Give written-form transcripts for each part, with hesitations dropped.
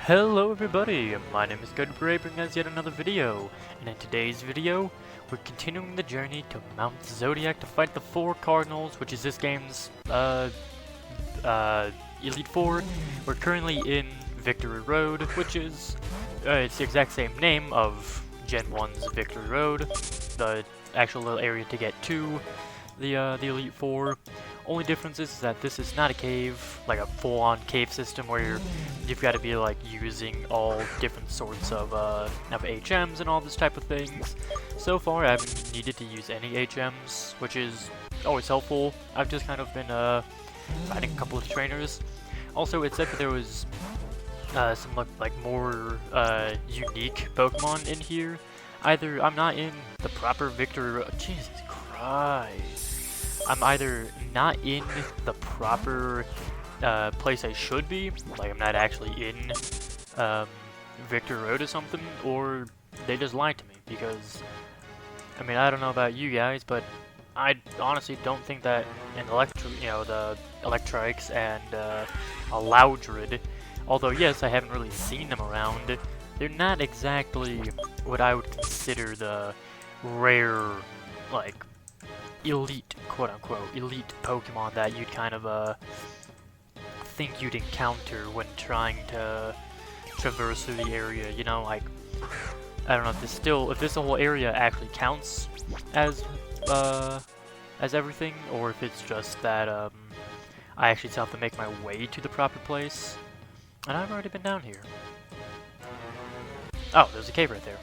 Hello everybody, my name is Good Bray, bringing us yet another video, and in today's video, we're continuing the journey to Mount Zodiac to fight the 4 Cardinals, which is this game's, Elite Four. We're currently in Victory Road, which is, it's the exact same name of Gen 1's Victory Road, the actual little area to get to the Elite Four. Only difference is that this is not a cave, like a full-on cave system where you've got to be like using all different sorts of HMs and all this type of things. So far, I haven't needed to use any HMs, which is always helpful. I've just kind of been fighting a couple of trainers. Also, it said that there was some like more unique Pokemon in here. Either I'm not in the proper Victory Road. Jesus Christ. I'm either not in the proper place I should be, like I'm not actually in Victory Road or something, or they just lied to me, because, I mean, I don't know about you guys, but I honestly don't think that in the Electrikes and a Loudred, although yes, I haven't really seen them around, they're not exactly what I would consider the rare, like, elite, quote-unquote, elite Pokemon that you'd kind of, think you'd encounter when trying to traverse through the area, you know, like, I don't know if this whole area actually counts as everything, or if it's just that, I actually still have to make my way to the proper place, and I've already been down here. Oh, there's a cave right there.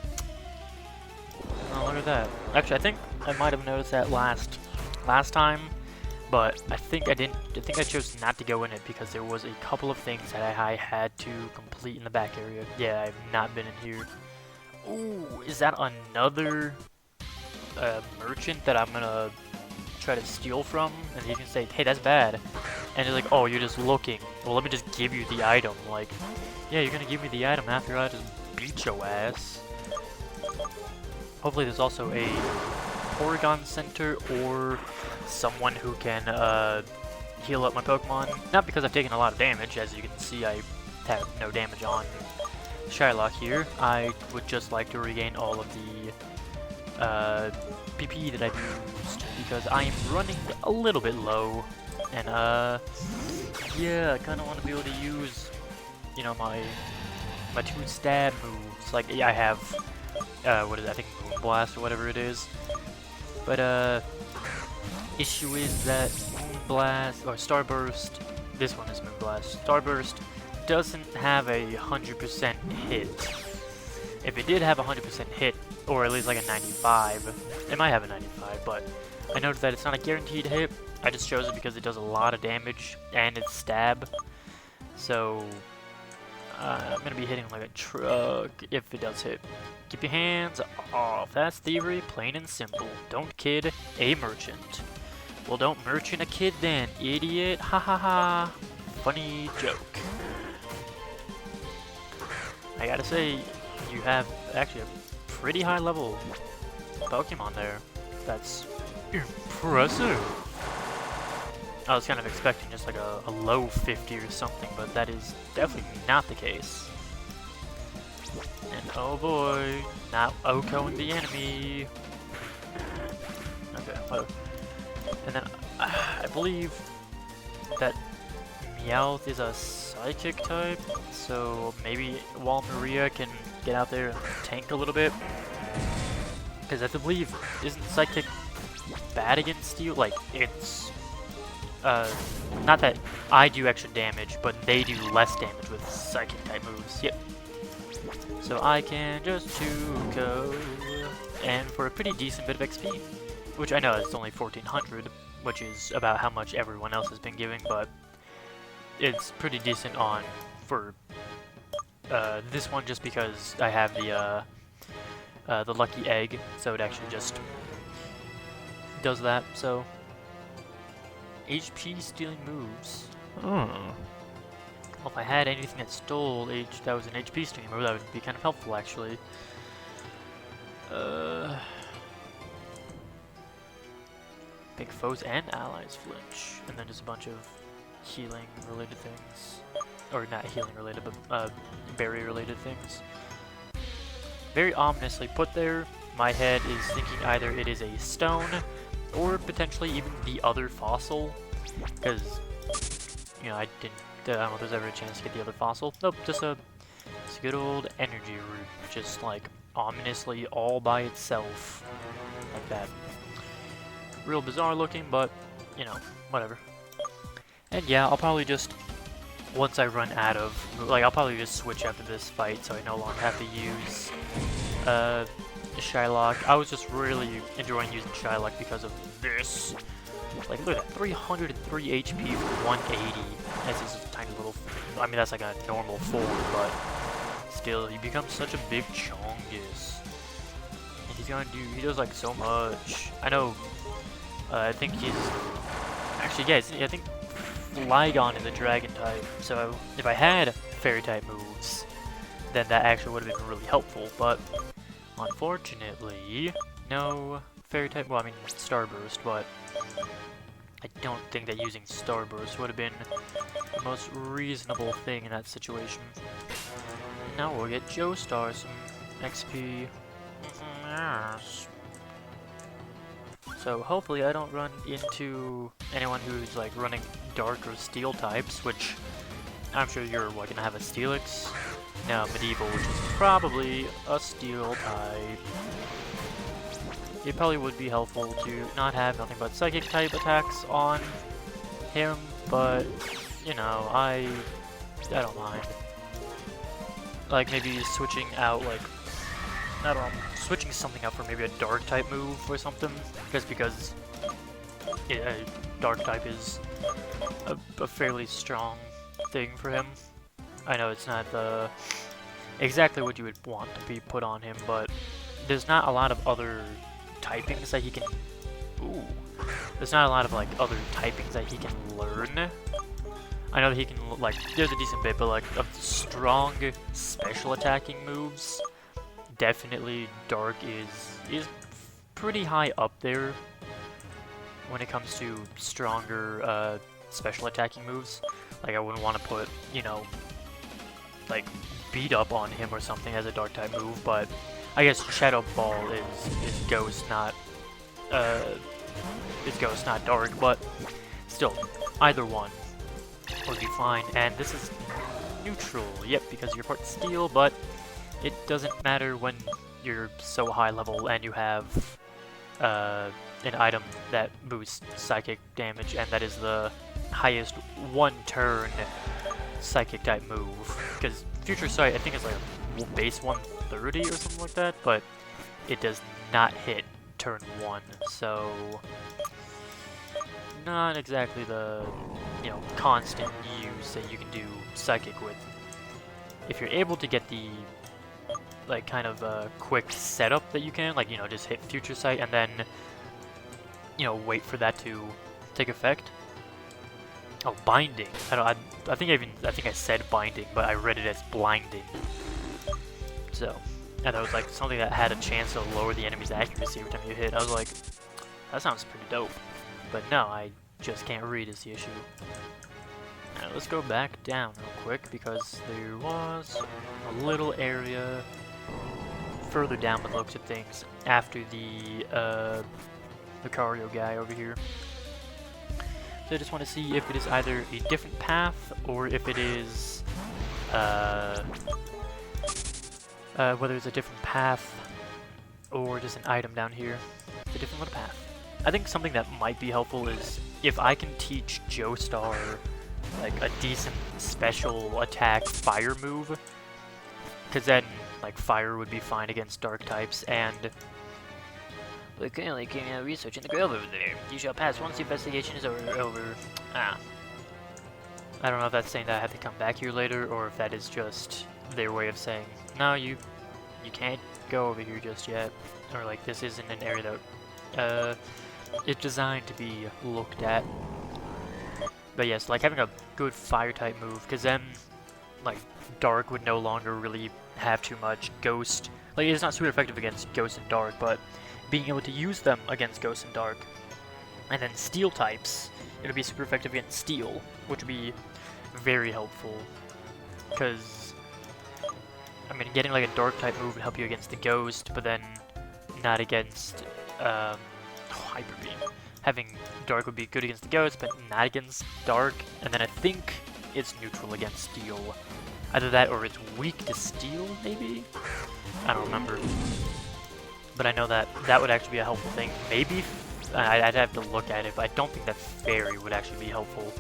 Oh, look at that. Actually, I think I might have noticed that last time, but I think I didn't. I think I chose not to go in it because there was a couple of things that I had to complete in the back area. Yeah, I've not been in here. Ooh, is that another merchant that I'm gonna try to steal from? And you can say, hey, that's bad. And he's like, oh, you're just looking. Well, let me just give you the item. Like, yeah, you're gonna give me the item after I just beat your ass. Hopefully there's also a Porygon Center or someone who can heal up my Pokemon. Not because I've taken a lot of damage, as you can see I have no damage on Shylock here. I would just like to regain all of the PP that I've used, because I am running a little bit low, and yeah, I kind of want to be able to use, you know, my 2 stab moves. Like, yeah, I have, what is it, I think Moonblast or whatever it is. But, issue is that Moonblast, or Starburst, this one is Moonblast, Starburst doesn't have a 100% hit. If it did have a 100% hit, or at least like a 95, it might have a 95, but I noticed that it's not a guaranteed hit. I just chose it because it does a lot of damage, and it's stab, so I'm gonna be hitting like a truck if it does hit. Keep your hands off. That's thievery, plain and simple. Don't kid a merchant. Well, don't merchant a kid then, idiot. Ha ha ha. Funny joke. I gotta say, you have actually a pretty high level Pokemon there. That's impressive. I was kind of expecting just like a low 50 or something, but that is definitely not the case. And oh boy, not Okoing the enemy. Okay, well, and then I believe that Meowth is a psychic type, so maybe while Maria can get out there and tank a little bit. Because I believe, isn't psychic bad against steel? Like, it's not that I do extra damage, but they do less damage with psychic type moves. Yep. So I can just go, and for a pretty decent bit of XP, which I know it's only 1400, which is about how much everyone else has been giving, but it's pretty decent on for this one, just because I have the lucky egg, so it actually just does that. So HP stealing moves. Well, if I had anything that stole that was an HP stealing move, that would be kind of helpful, actually. Make foes and allies flinch, and then just a bunch of healing related things, or not healing related, but berry-related things. Very ominously put there. My head is thinking either it is a stone, or potentially even the other fossil, because, you know, I don't know if there's ever a chance to get the other fossil. Nope, just a good old energy root, just like ominously all by itself, like that. Real bizarre looking, but, you know, whatever. And yeah, I'll probably just, once I run out of, like, I'll probably just switch after this fight so I no longer have to use, Shylock. I was just really enjoying using Shylock because of this. Like, look at that, 303 HP for 180. That's just a tiny little, I mean, that's like a normal form, but still, he becomes such a big chongus. And he's gonna do, he does like so much. I know, I think he's, actually, yeah, I think Flygon is a dragon type, so if I had fairy type moves, then that actually would have been really helpful, but unfortunately, no fairy type, well, I mean, Starburst, but I don't think that using Starburst would have been the most reasonable thing in that situation. Now we'll get Joestar some XP. Yes. So hopefully I don't run into anyone who's like running Dark or Steel types, which I'm sure you're what, gonna have a Steelix? No, Medieval, which is probably a Steel type. It probably would be helpful to not have nothing but Psychic type attacks on him, but you know, I don't mind. Like maybe switching out like, I don't know, switching something out for maybe a Dark type move or something, just because Dark type is a fairly strong thing for him. I know it's not exactly what you would want to be put on him, but there's not a lot of other typings that he can... Ooh. There's not a lot of, like, other typings that he can learn. I know that he can, like, there's a decent bit, but, like, of strong special attacking moves, definitely Dark is pretty high up there when it comes to stronger, special attacking moves. Like, I wouldn't want to put, you know, like, Beat Up on him or something as a Dark type move, but I guess Shadow Ball is Ghost, not Dark, but still, either one would be fine. And this is neutral, yep, because you're part Steel, but it doesn't matter when you're so high level and you have an item that boosts psychic damage, and that is the highest one turn psychic type move. Because Future Sight, I think, is like base 130 or something like that, but it does not hit turn 1, so not exactly the, you know, constant use that you can do psychic with. If you're able to get the, like, kind of quick setup that you can, like, you know, just hit Future Sight and then, you know, wait for that to take effect. Oh, Binding. I think I said Binding, but I read it as Blinding. So, and that was like something that had a chance to lower the enemy's accuracy every time you hit. I was like, that sounds pretty dope. But no, I just can't read is the issue. Now let's go back down real quick, because there was a little area further down with looks at things after the Lucario guy over here. So I just want to see if it is either a different path, or if it is, whether it's a different path, or just an item down here. It's a different little path. I think something that might be helpful is if I can teach Joestar, like, a decent special attack fire move, because then, like, fire would be fine against Dark types, and... We're currently carrying out research in the grove over there. You shall pass once the investigation is over. Ah. I don't know if that's saying that I have to come back here later, or if that is just their way of saying, no, you can't go over here just yet. Or, like, this isn't an area that, it's designed to be looked at. But yes, like, having a good fire-type move, because then, like, Dark would no longer really have too much. Ghost, like, it's not super effective against Ghost and Dark, but being able to use them against Ghost and Dark, and then Steel types, it would be super effective against Steel, which would be very helpful, because I mean, getting like a dark type move would help you against the ghost, but then not against Hyper Beam. Having dark would be good against the ghost, but not against dark. And then I think it's neutral against steel. Either that or it's weak to steel, maybe? I don't remember. But I know that that would actually be a helpful thing. Maybe, I'd have to look at it, but I don't think that Fairy would actually be helpful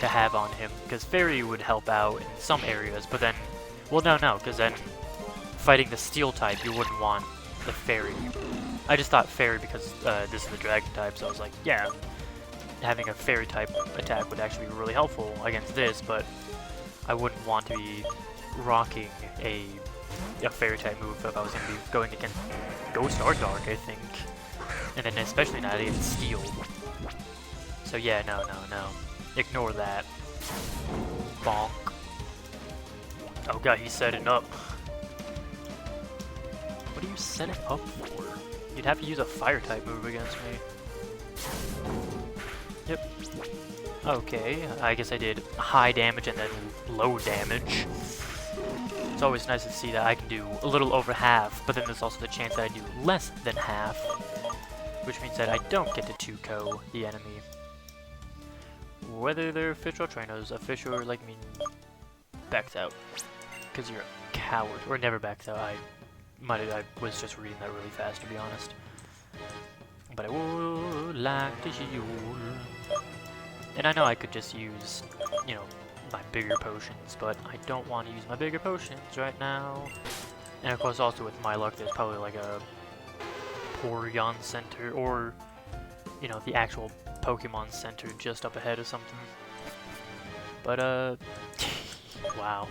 to have on him. Because Fairy would help out in some areas, but then, well no, because then fighting the steel type, you wouldn't want the Fairy. I just thought Fairy because this is the Dragon type, so I was like, yeah, having a Fairy type attack would actually be really helpful against this, but I wouldn't want to be rocking a Fairy type move if I was going to be going against Ghost or Dark, I think. And then especially not against Steel. So yeah, no. Ignore that. Bonk. Oh god, he's setting up. What are you setting up for? You'd have to use a fire type move against me. Yep. Okay, I guess I did high damage and then low damage. It's always nice to see that I can do a little over half, but then there's also the chance that I do less than half, which means that I don't get to 2-ko the enemy. Whether they're fish or trainers, a fisher like me backs out, because you're a coward, or never backs out. I was just reading that really fast, to be honest. But I would like to heal. And I know I could just use, you know, my bigger potions, but I don't want to use my bigger potions right now. And of course, also with my luck, there's probably like a Porygon Center, or, you know, the actual Pokemon Center just up ahead or something. But, wow.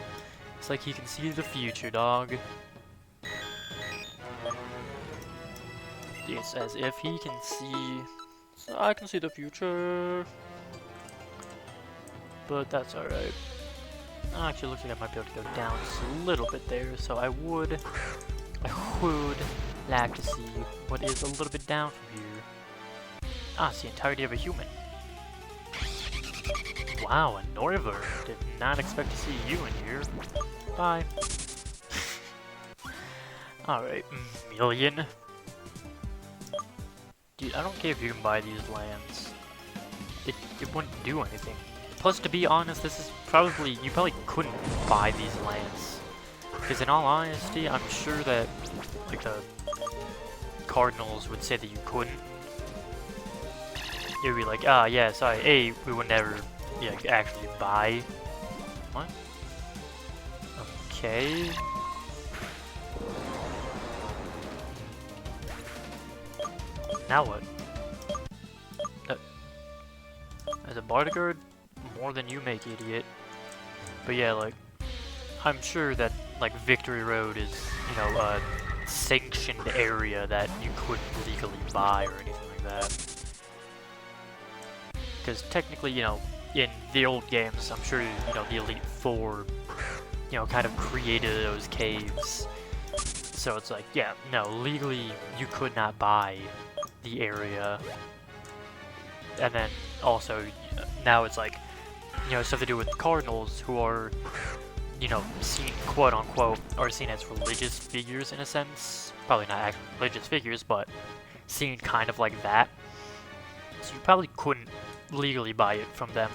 It's like he can see the future, dog. It's as if he can see... So I can see the future. But that's alright. Actually, looks like I might be able to go down just a little bit there, so I would like to see what is a little bit down from here. Ah, it's the entirety of a human. Wow, a Norver. Did not expect to see you in here. Bye. Alright, million. Dude, I don't care if you can buy these lands. It wouldn't do anything. Plus, to be honest, this is probably, you probably couldn't buy these lands. Because in all honesty, I'm sure that, like, the Cardinals would say that you couldn't. It would be like, ah, yeah, sorry, A, we would never, yeah, actually buy. What? Okay. Now what? As a bodyguard? More than you make, idiot. But yeah, like, I'm sure that, like, Victory Road is, you know, a sanctioned area that you couldn't legally buy or anything like that. Because technically, you know, in the old games, I'm sure, you know, the Elite Four, you know, kind of created those caves. So it's like, yeah, no, legally, you could not buy the area. And then also, now it's like, you know, stuff to do with Cardinals who are, you know, seen, quote unquote, are seen as religious figures in a sense. Probably not actually religious figures, but seen kind of like that. So you probably couldn't legally buy it from them.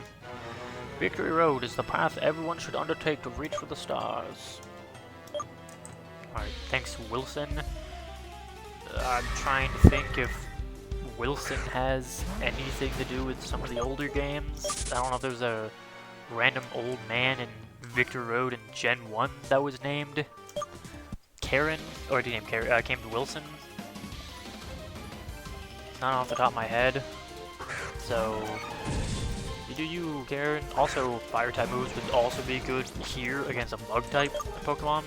Victory Road is the path everyone should undertake to reach for the stars. Alright, thanks, Wilson. I'm trying to think if Wilson has anything to do with some of the older games. I don't know if there's a random old man in Victory Road in Gen 1 that was named Karen, or did he name Karen, came to Wilson? Not off the top of my head. So, you do you, Karen. Also, fire type moves would also be good here against a bug type Pokemon.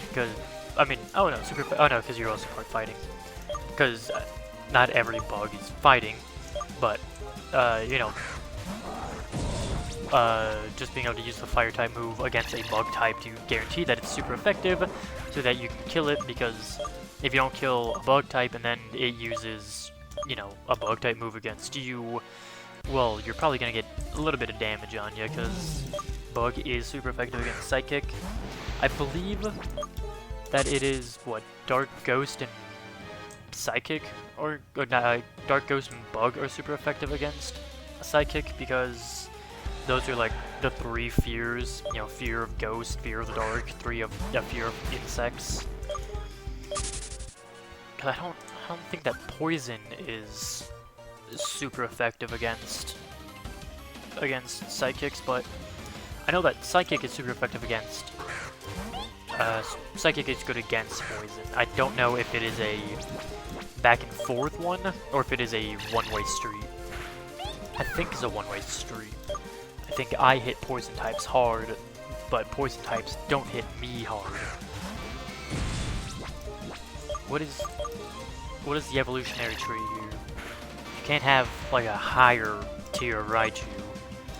Because, I mean, oh no, because you're also part fighting. Because not every bug is fighting, but, you know, just being able to use the fire type move against a bug type to guarantee that it's super effective, so that you can kill it, because if you don't kill a bug type and then it uses, you know, a bug type move against you, well, you're probably going to get a little bit of damage on you, because Bug is super effective against Psychic. I believe that it is, what, Dark Ghost and Psychic? Or Dark Ghost and Bug are super effective against Psychic, because those are like the 3 fears, you know, fear of ghost, fear of the dark, fear of insects. Cause I don't think that poison is super effective against psychics, but I know that psychic is super effective against psychic is good against poison. I don't know if it is a back and forth one or if it is a one-way street. I think it's a one-way street. I think I hit poison types hard, but poison types don't hit me hard. What is the evolutionary tree here? You can't have like a higher tier Raichu.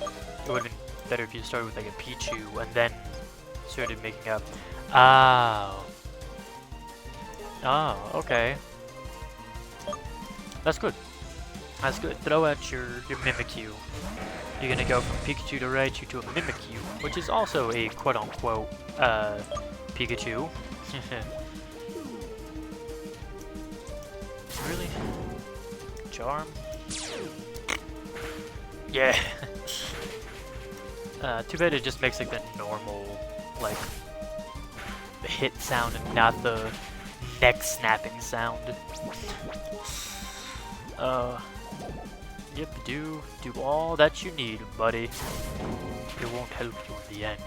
It would have been better if you started with like a Pichu and then started making up. Oh. Oh, okay. That's good. That's good. Throw out your Mimikyu. You're gonna go from Pikachu to Raichu to a Mimikyu, which is also a quote-unquote Pikachu. Really? Charm? Yeah. Too bad it just makes like the normal, like, hit sound and not the neck snapping sound. Yep, do all that you need, buddy. It won't help you in the end.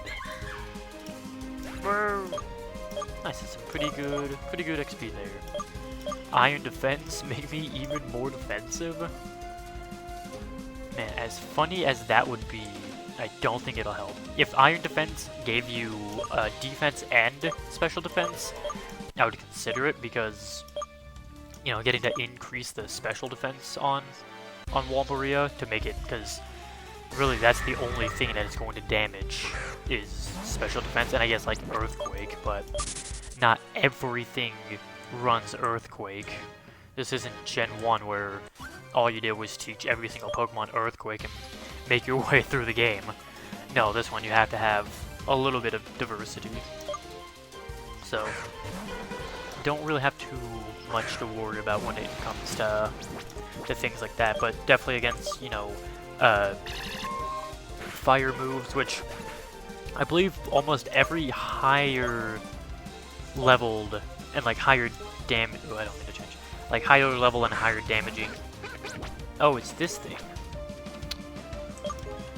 Brr. Nice, that's some pretty good XP there. Iron Defense make me even more defensive? Man, as funny as that would be, I don't think it'll help. If Iron Defense gave you defense and special defense, I would consider it, because, you know, getting to increase the special defense on Walmaria to make it, because really that's the only thing that it's going to damage is special defense, and I guess like Earthquake, but not everything runs Earthquake. This isn't Gen 1 where all you did was teach every single Pokemon Earthquake and make your way through the game. No, this one you have to have a little bit of diversity. So, don't really have too much to worry about when it comes to things like that, but definitely against, you know, fire moves, which I believe almost every higher leveled and like higher damage. Oh, I don't mean to change. Like higher level and higher damaging. Oh, it's this thing.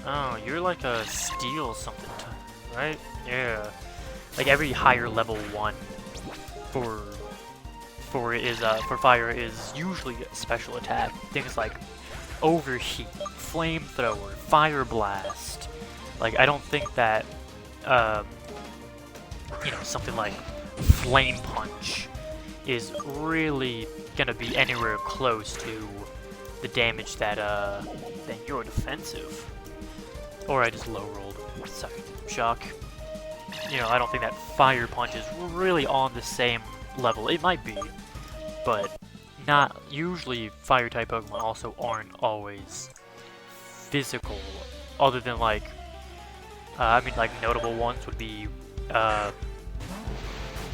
Oh, you're like a steel something, right? Yeah. Like every higher level one for fire is usually a special attack. Things like Overheat, Flamethrower, Fire Blast. Like I don't think that you know, something like Flame Punch is really gonna be anywhere close to the damage that you're defensive. Or I just low rolled. Sorry, shock. You know, I don't think that Fire Punch is really on the same level. It might be, but not usually. Fire type Pokemon also aren't always physical, other than like I mean, like notable ones would be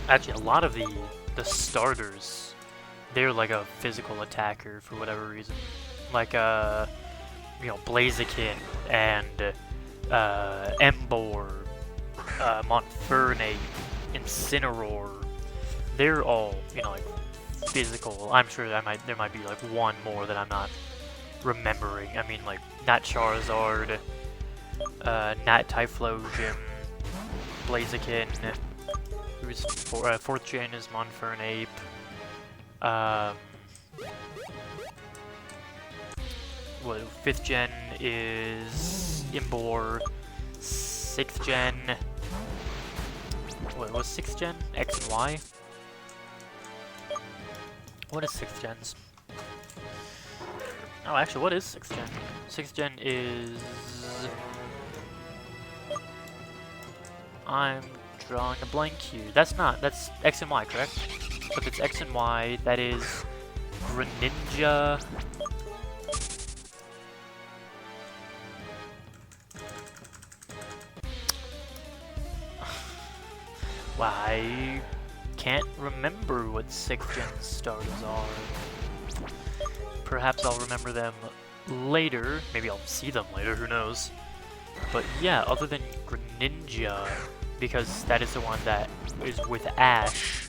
actually a lot of the starters. They're like a physical attacker for whatever reason, like you know, Blaziken and Emboar, Monfernape, Incineroar. They're all, you know, like physical. I'm sure there might be like one more that I'm not remembering. I mean, like not Charizard, not Typhlosion, Blaziken. Who's 4th gen is Monfernape. What, 5th gen is Emboar. 6th gen. What was 6th gen? X and Y? What is 6th gens? Oh, actually, what is 6th gen? 6th gen is... I'm drawing a blank here. That's X and Y, correct? So if it's X and Y, that is Greninja. Wow, I can't remember what 6th gen starters are. Perhaps I'll remember them later. Maybe I'll see them later, who knows. But yeah, other than Greninja, because that is the one that is with Ash,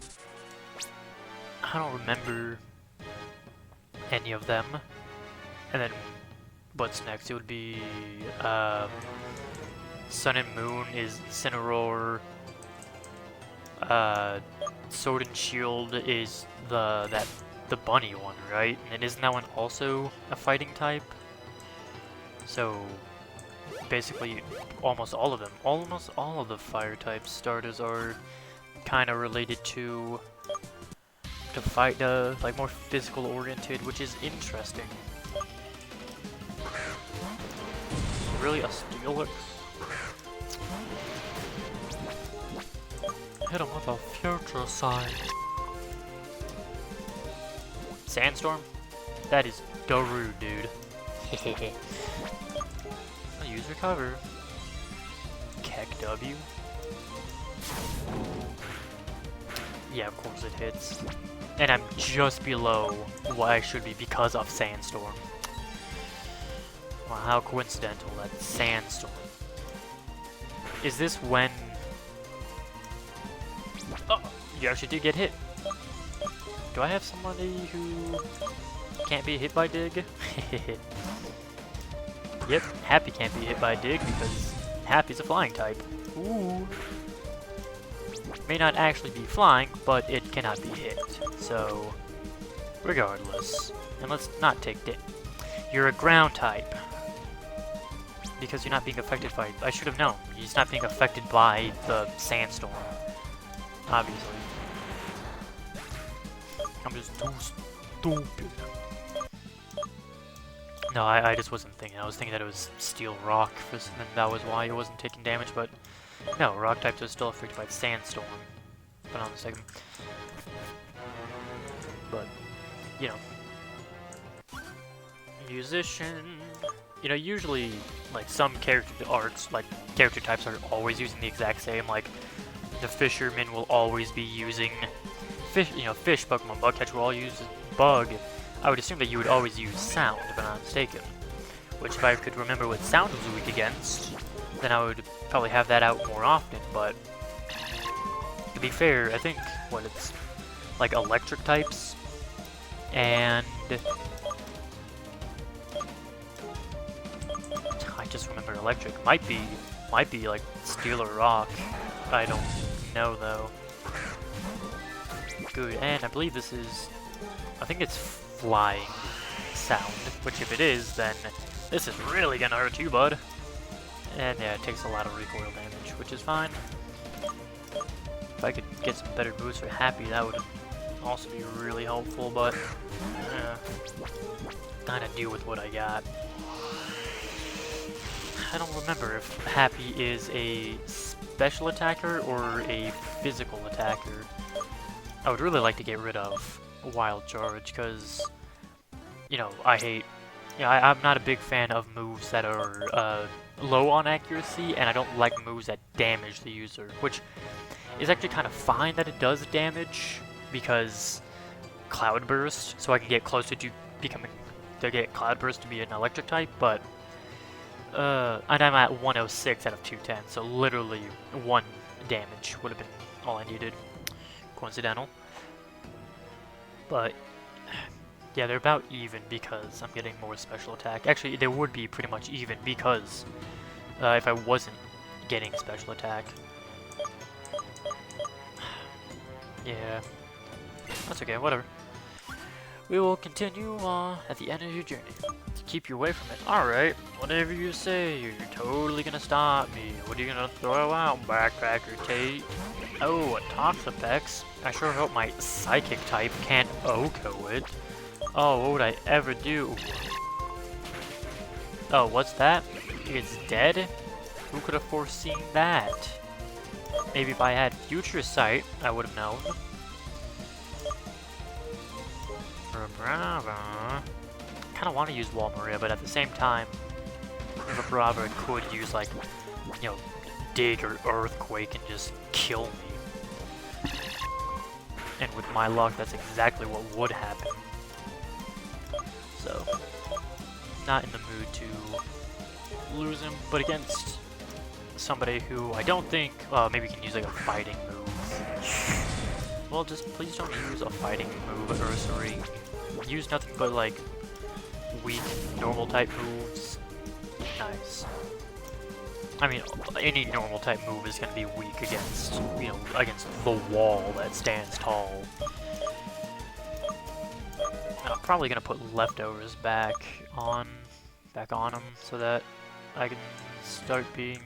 I don't remember any of them. And then, what's next? It would be, Sun and Moon is Incineroar. Sword and Shield is the bunny one, right? And isn't that one also a fighting type? So, basically, almost all of the fire type starters are kind of related to fight, like more physical oriented, which is interesting. Really, a Steelix? Hit him with a future sight. Sandstorm? That is Daru, dude. I'll use Recover. Keck W. Yeah, of course it hits. And I'm just below what I should be because of Sandstorm. Wow, how coincidental that Sandstorm. Is this when... Oh, you actually did get hit. Do I have somebody who can't be hit by Dig? Yep, Happy can't be hit by Dig because Happy's a flying type. Ooh. May not actually be flying, but it cannot be hit. So, regardless. And let's not take Dig. You're a ground type. Because you're not being affected by... I should have known. He's not being affected by the Sandstorm. Obviously. I'm just too stupid. No, I just wasn't thinking. I was thinking that it was Steel Rock, and that was why it wasn't taking damage, but no, Rock types are still affected by Sandstorm. Hold on a second. But, you know. Musician. You know, usually, like, some character arts, like, character types are always using the exact same, like, the Fisherman will always be using fish, you know, fish Pokemon. Bugcatcher will all use Bug. I would assume that you would always use Sound, if I'm not mistaken. Which, if I could remember what Sound was weak against, then I would probably have that out more often, but... To be fair, I think, what, it's... like, electric types, and... I just remember electric. Might be, like, Steel or Rock. I don't know, though. Good, and I believe this is... I think it's Flying Sound, which if it is, then this is really gonna hurt you, bud. And yeah, it takes a lot of recoil damage, which is fine. If I could get some better boosts for Happy, that would also be really helpful, but kinda deal with what I got. I don't remember if Happy is a special attacker or a physical attacker. I would really like to get rid of Wild Charge, because, you know, I'm not a big fan of moves that are low on accuracy, and I don't like moves that damage the user, which is actually kind of fine that it does damage, because Cloud Burst, so I can get closer to get Cloud Burst to be an electric type, but, and I'm at 106 out of 210, so literally 1 damage would have been all I needed. Coincidental. But, yeah, they're about even because I'm getting more special attack. Actually, they would be pretty much even because if I wasn't getting special attack. Yeah, that's okay, whatever. We will continue at the end of your journey to keep you away from it. Alright, whatever you say, you're totally gonna stop me. What are you gonna throw out, Backpacker Tate? Oh, a Toxapex. I sure hope my Psychic type can't OHKO it. Oh, what would I ever do? Oh, what's that? It's dead? Who could have foreseen that? Maybe if I had Future Sight, I would have known. Kind of want to use Walmaria, but at the same time, Vibrava could use, like, you know, Dig or Earthquake and just kill me. and with my luck, that's exactly what would happen. So, not in the mood to lose him, but against somebody who I don't think, maybe you can use like a fighting move. Well, just please don't use a fighting move, Ursaring. Use nothing but like weak, normal type moves. Nice. I mean, any normal type move is going to be weak against, you know, against the wall that stands tall. I'm probably going to put leftovers back on him so that I can start being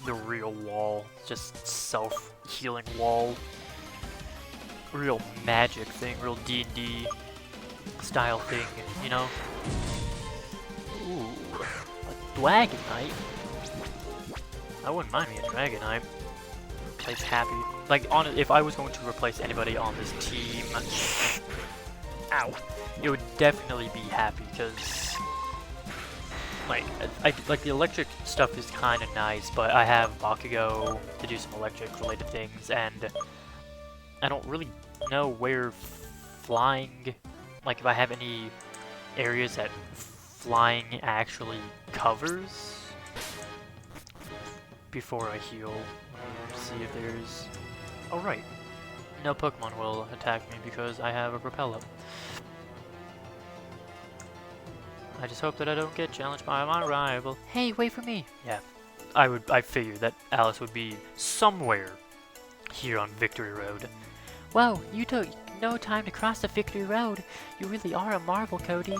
the real wall. Just self-healing wall. Real magic thing, real D&D style thing, you know? Ooh, a Dragonite? I wouldn't mind me a Dragonite. Plays happy. Like, if I was going to replace anybody on this team, ow, it would definitely be happy, because, like, like the electric stuff is kind of nice, but I have Bakugo to do some electric-related things, and I don't really know where flying, like, if I have any areas that flying actually covers before I heal. Let me see if there's... Oh, right. No Pokemon will attack me because I have a Repel up. I just hope that I don't get challenged by my rival. Hey, wait for me! Yeah, I figured that Alice would be somewhere here on Victory Road. Whoa, you took no time to cross the Victory Road. You really are a marvel, Cody.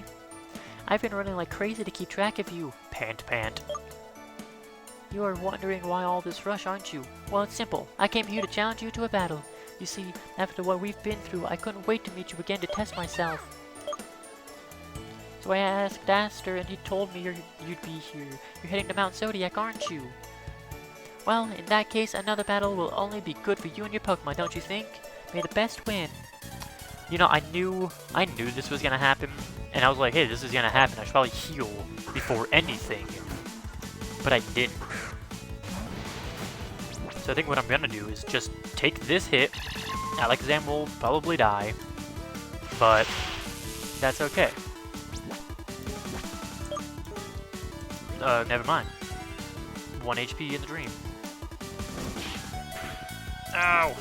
I've been running like crazy to keep track of you. Pant, pant. You are wondering why all this rush, aren't you? Well, it's simple. I came here to challenge you to a battle. You see, after what we've been through, I couldn't wait to meet you again to test myself. So I asked Aster, and he told me you'd be here. You're heading to Mount Zodiac, aren't you? Well, in that case, another battle will only be good for you and your Pokemon, don't you think? May the best win. You know, I knew this was gonna happen, and I was like, hey, this is gonna happen. I should probably heal before anything. But I didn't. So I think what I'm gonna do is just take this hit. Alakazam will probably die, but that's okay. Never mind. 1 HP in the dream. Ow!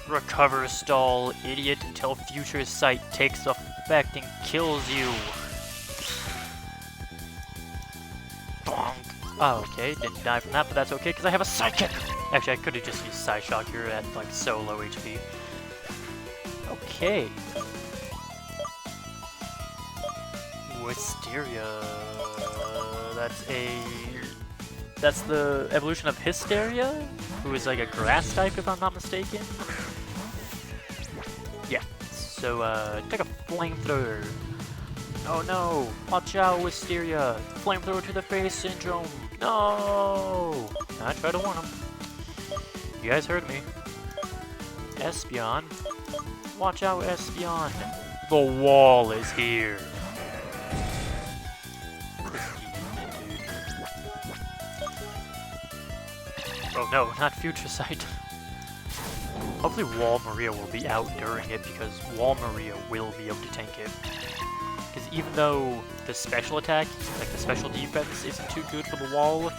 Recover stall, idiot, until future sight takes effect and kills you. Bonk. Oh, okay, didn't die from that, but that's okay, because I have a Psychic! Actually, I could have just used Psyshock here at, like, so low HP. Okay. Wisteria. That's the evolution of Hysteria, who is like a grass type, if I'm not mistaken. Yeah, so, take a Flamethrower. Oh no, watch out, Wisteria. Flamethrower to the face syndrome. No! I tried to warn him. You guys heard me. Espeon. Watch out, Espeon. The wall is here. Oh no, not Future Sight. Hopefully Wall Maria will be out during it, because Wall Maria will be able to tank it. Because even though the special attack, like the special defense, isn't too good for the wall,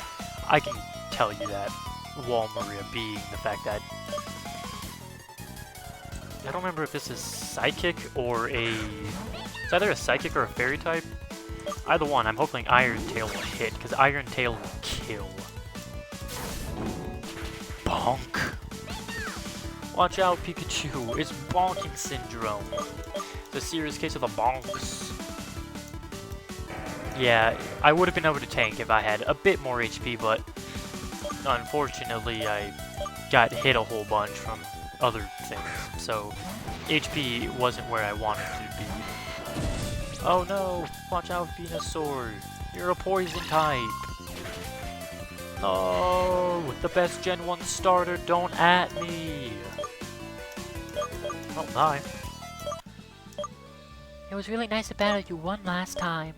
I can tell you that Wall Maria being the fact that... I don't remember if this is Psychic or a... It's either a Psychic or a Fairy type. Either one, I'm hoping Iron Tail will hit, because Iron Tail will kill. Bonk. Watch out, Pikachu. It's bonking syndrome. It's a serious case of the bonks. Yeah, I would have been able to tank if I had a bit more HP, but unfortunately I got hit a whole bunch from other things. So HP wasn't where I wanted it to be. Oh no! Watch out, Venusaur. You're a poison type. No! The best Gen 1 starter, don't at me! Don't die. It was really nice to battle you one last time.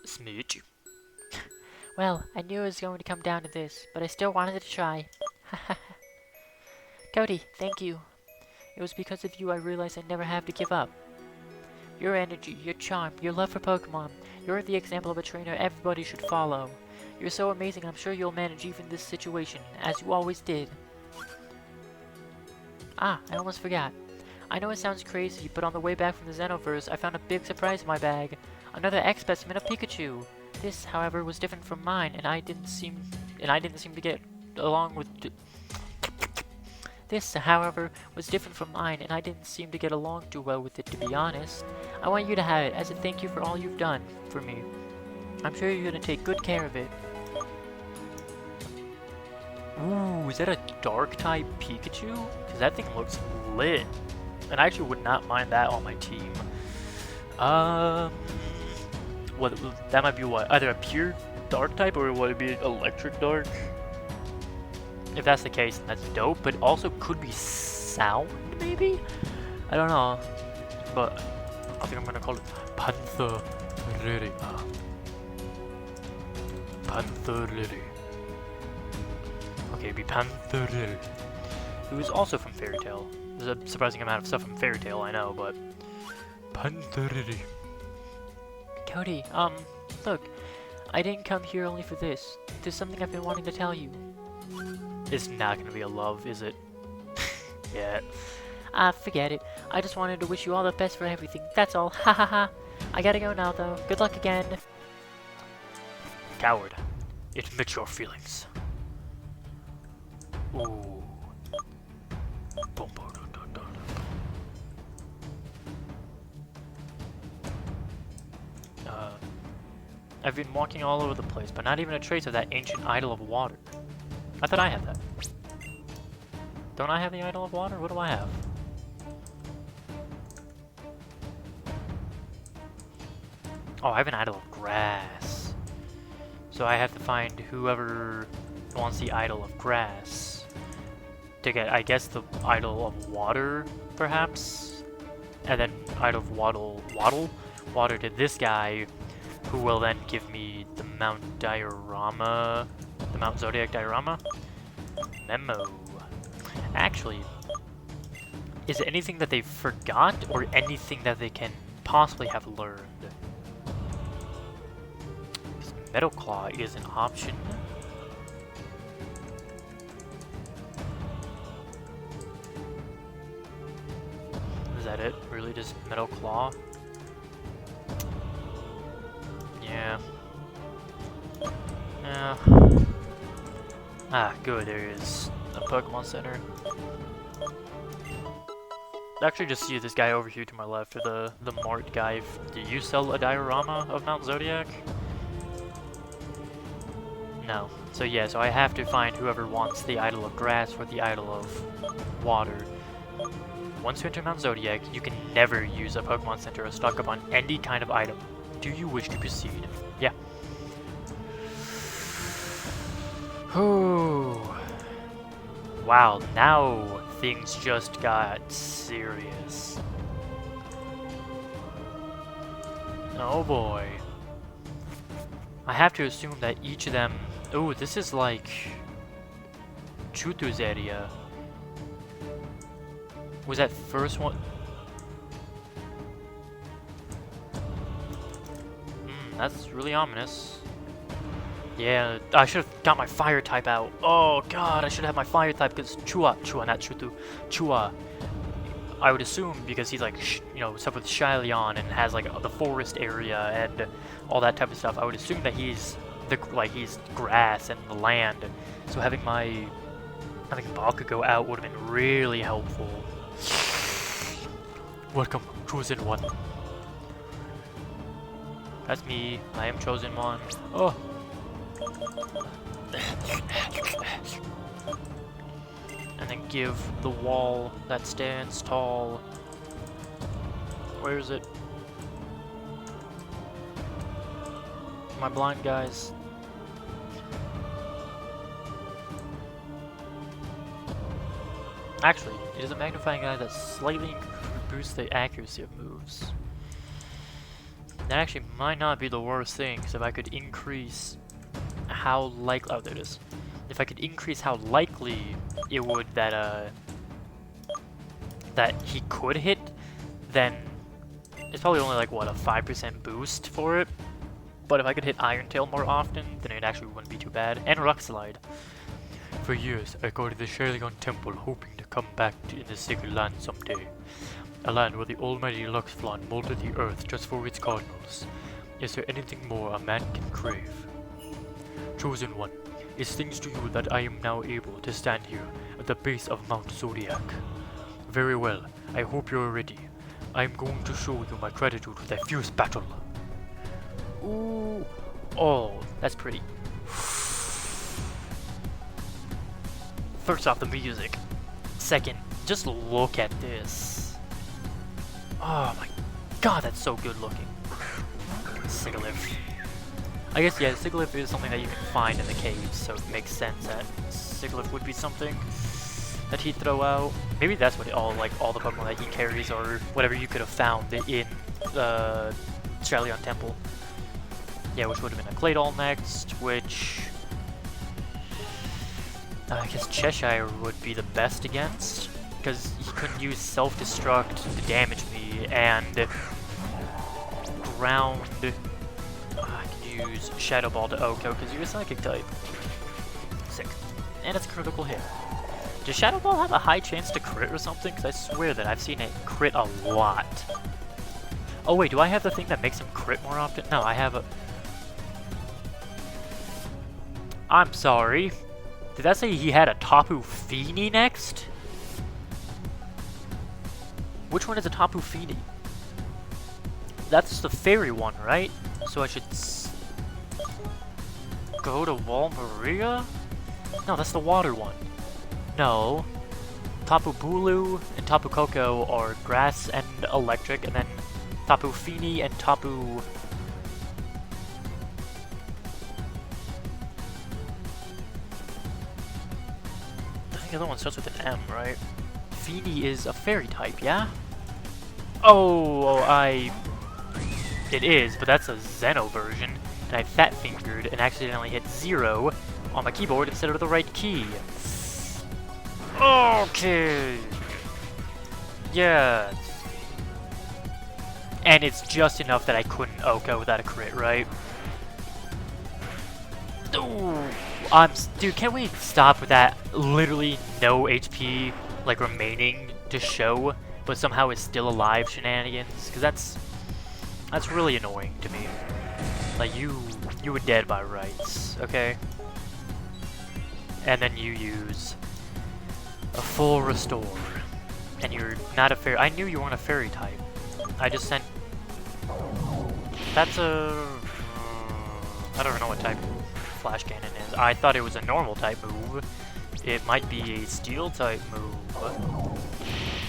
Smooch. Well, I knew it was going to come down to this, but I still wanted to try. Cody, thank you. It was because of you I realized I never have to give up. Your energy, your charm, your love for Pokemon. You're the example of a trainer everybody should follow. You're so amazing, I'm sure you'll manage even this situation, as you always did. Ah, I almost forgot. I know it sounds crazy, but on the way back from the Xenoverse, I found a big surprise in my bag. Another X-specimen of Pikachu. This, however, was different from mine, and I didn't seem to get along with. This, however, was different from mine, and I didn't seem to get along too well with it, to be honest. I want you to have it as a thank you for all you've done for me. I'm sure you're gonna take good care of it. Ooh, is that a Dark-type Pikachu? Because that thing looks lit. And I actually would not mind that on my team. What, that might be what? Either a pure Dark-type or would it be Electric Dark? If that's the case, then that's dope, but also could be Sound, maybe? I don't know. But I think I'm gonna call it Pantheraria. Pantheraria. Okay, it'd be Pantheraria. Who is also from Fairy Tail. There's a surprising amount of stuff from Fairy Tail, I know, but Pantheraria. Cody, look, I didn't come here only for this. There's something I've been wanting to tell you. It's not gonna be a love, is it? Yeah. Ah, forget it. I just wanted to wish you all the best for everything. That's all. Ha ha ha. I gotta go now, though. Good luck again. Coward. Admit your feelings. Ooh. I've been walking all over the place, but not even a trace of that ancient idol of water. I thought I had that. Don't I have the idol of water? What do I have? Oh, I have an idol of grass. So I have to find whoever wants the idol of grass to get, I guess, the idol of water, perhaps? And then idol of water to this guy, who will then give me the Mount Diorama, the Mount Zodiac Diorama? Memo. Actually, is it anything that they forgot, or anything that they can possibly have learned? Because Metal Claw is an option. Is that it? Really, just Metal Claw? Yeah. Yeah. Ah, good, there is a Pokemon Center. Actually, just see this guy over here to my left, or the Mart guy. Do you sell a diorama of Mount Zodiac? No. So yeah, so I have to find whoever wants the Idol of Grass or the Idol of Water. Once you enter Mount Zodiac, you can never use a Pokemon Center or stock up on any kind of item. Do you wish to proceed? Yeah. Ooh. Wow, now things just got serious. Oh boy. I have to assume that each of them... Oh, this is like... Chutu's area. Was that first one... That's really ominous. Yeah, I should have got my fire type out. Oh god, I should have my fire type because Chua, not Chutu, Chua. I would assume because he's like, you know, stuff with Shylion and has like the forest area and all that type of stuff. I would assume that he's he's grass and the land. So having Bakugo out would have been really helpful. Welcome, chosen one. That's me. I am chosen one. Oh. And then give the wall that stands tall. Where is it? Am I blind, guys? Actually, it is a magnifying eye that slightly boosts the accuracy of moves. That actually might not be the worst thing, because if I could increase how likely... Oh, there it is. If I could increase how likely it would that, that he could hit, then it's probably only like, what, a 5% boost for it? But if I could hit Iron Tail more often, then it actually wouldn't be too bad. And Rock Slide. For years, I guarded the Sherligon Temple, hoping to come back in the sacred land someday. A land where the almighty Luxflon molded the earth just for its cardinals. Is there anything more a man can crave? Chosen One, it's thanks to you that I am now able to stand here at the base of Mount Zodiac. Very well, I hope you're ready. I am going to show you my gratitude with a fierce battle. Ooh. Oh, that's pretty. First off, the music. Second, just look at this. Oh my god, that's so good looking. Sigilyph. I guess, yeah, Sigilyph is something that you can find in the caves, so it makes sense that Sigilyph would be something that he'd throw out. Maybe that's what all the Pokemon that he carries, or whatever you could have found in the Sherligon Temple. Yeah, which would have been a Claydol next, which I guess Cheshire would be the best against, because he couldn't use Self-Destruct to damage me, and Ground, I can use Shadow Ball to Oko, because you're a Psychic type. Sick. And it's a critical hit. Does Shadow Ball have a high chance to crit or something? Because I swear that I've seen it crit a lot. Oh wait, do I have the thing that makes him crit more often? No, I have a... I'm sorry. Did that say he had a Tapu Fini next? Which one is a Tapu Fini? That's the fairy one, right? So I should go to Wall Maria? No, that's the water one. No. Tapu Bulu and Tapu Koko are grass and electric, and then Tapu Fini and Tapu... The other one starts with an M, right? Fini is a fairy type, yeah? Oh, it is, but that's a Xeno version, and I fat-fingered and accidentally hit 0 on my keyboard instead of the right key. Okay. Yes. And it's just enough that I couldn't Oko without a crit, right? Ooh. Dude, can we stop with that literally no HP, like, remaining to show, but somehow is still alive shenanigans? Because that's really annoying to me. Like, you were dead by rights, okay? And then you use a full restore, and you're not a fairy. I knew you weren't a fairy type. I just sent... That's a... I don't know what type Flash Cannon is. I thought it was a normal type move. It might be a steel type move.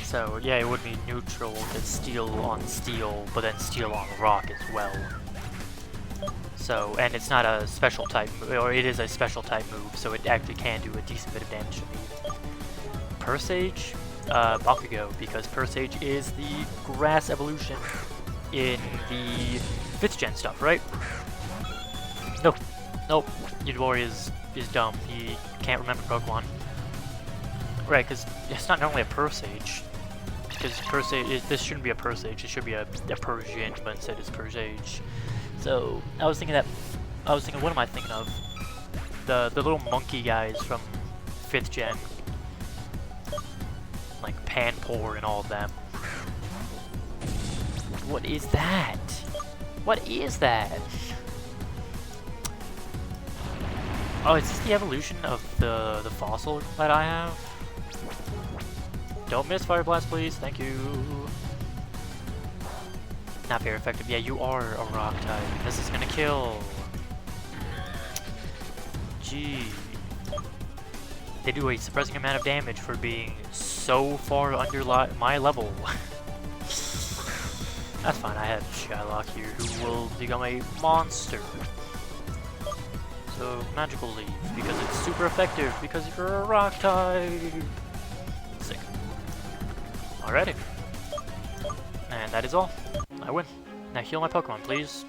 So yeah, it would be neutral to steel on steel, but then steel on rock as well. So, and it's not a special type move, or it is a special type move, so it actually can do a decent bit of damage to me. Persage? Bakugo, because Persage is the grass evolution in the 5th gen stuff, right? Nope. Nope. Yudori is dumb. He can't remember Pokemon. Right, because it's not normally a Persage. Because Persage, this shouldn't be a Persage, it should be a Persian, but instead it's Persage. So, I was thinking, what am I thinking of? The little monkey guys from 5th gen. Like Panpour and all of them. What is that? What is that? Oh, is this the evolution of the fossil that I have? Don't miss Fire Blast, please. Thank you. Not very effective. Yeah, you are a rock type. This is gonna kill. Gee. They do a surprising amount of damage for being so far under my level. That's fine, I have Shylock here who will become a monster. So, Magical Leaf, because it's super effective, because you're a rock type. Sick. Alrighty. And that is all. I win. Now heal my Pokemon, please.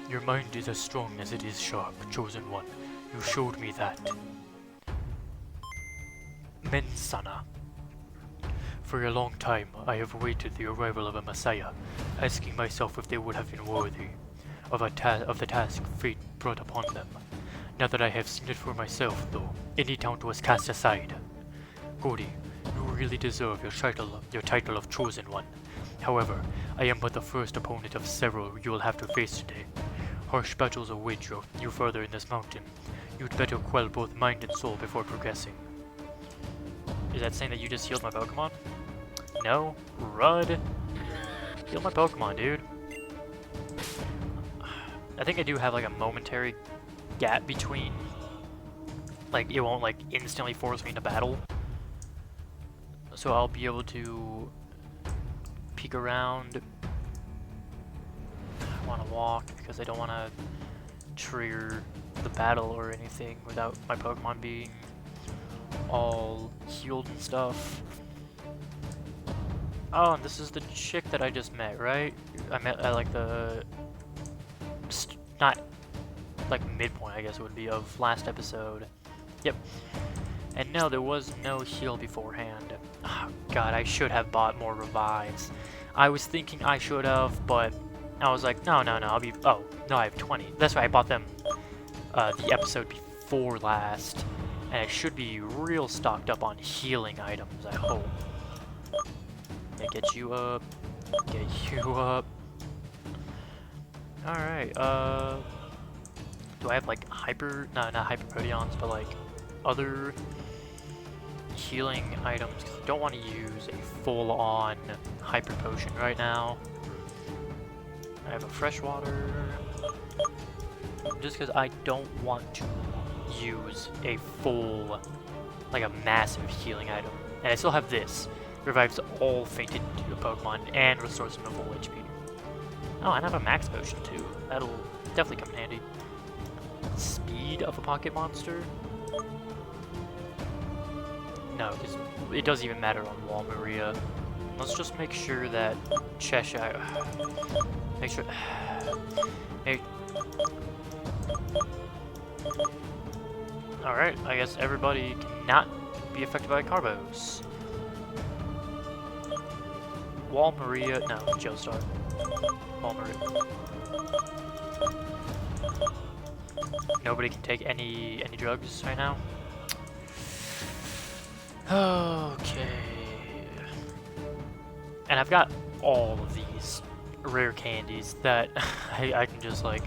Your mind is as strong as it is sharp, Chosen One. You showed me that. Mensana. For a long time, I have awaited the arrival of a messiah, asking myself if they would have been worthy of the task fate brought upon them. Now that I have seen it for myself, though, any doubt was cast aside. Gordy, you really deserve your title of Chosen One. However, I am but the first opponent of several you will have to face today. Harsh battles await you further in this mountain. You'd better quell both mind and soul before progressing. Is that saying that you just healed my Pokemon? No? Rud? Heal my Pokemon, dude. I think I do have like a momentary gap between, like it won't like instantly force me into battle. So I'll be able to peek around. I want to walk because I don't want to trigger the battle or anything without my Pokemon being all healed and stuff. Oh, and this is the chick that I just met, right? I met at like the not like midpoint, I guess it would be, of last episode. Yep. And no, there was no heal beforehand. Oh, God, I should have bought more revives. I was thinking I should have, but I was like, no, I'll be. Oh, no, I have 20. That's right, I bought them the episode before last. And I should be real stocked up on healing items, I hope. Get you up. Get you up. Alright, do I have like no, not hyper proteons, but like other healing items? Because I don't want to use a full-on hyper potion right now. I have a freshwater. Just because I don't want to use a full, like a massive healing item. And I still have this. Revives all fainted to a Pokemon and restores them to full HP. Oh, and I have a max potion too. That'll definitely come in handy. Speed of a pocket monster? No, because it doesn't even matter on Wall Maria. Let's just make sure that Cheshire... Make sure... Alright, I guess everybody cannot be affected by Carbos. Wall Maria... No, Joestar. Wall Maria. Nobody can take any drugs right now? Okay. And I've got all of these rare candies that I can just like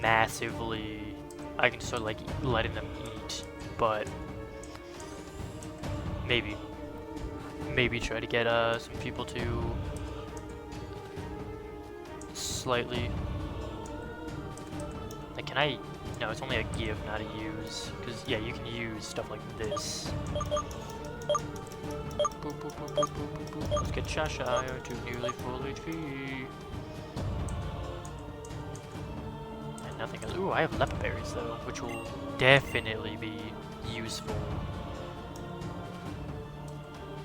massively... I can start like letting them eat, but maybe try to get some people to slightly, like, can I, no, it's only a give, not a use, because yeah, you can use stuff like this. Boop, boop, boop, boop, boop, boop, boop. Let's get Cheshire to nearly full HP. And nothing else. Ooh, I have leper berries though, which will definitely be useful.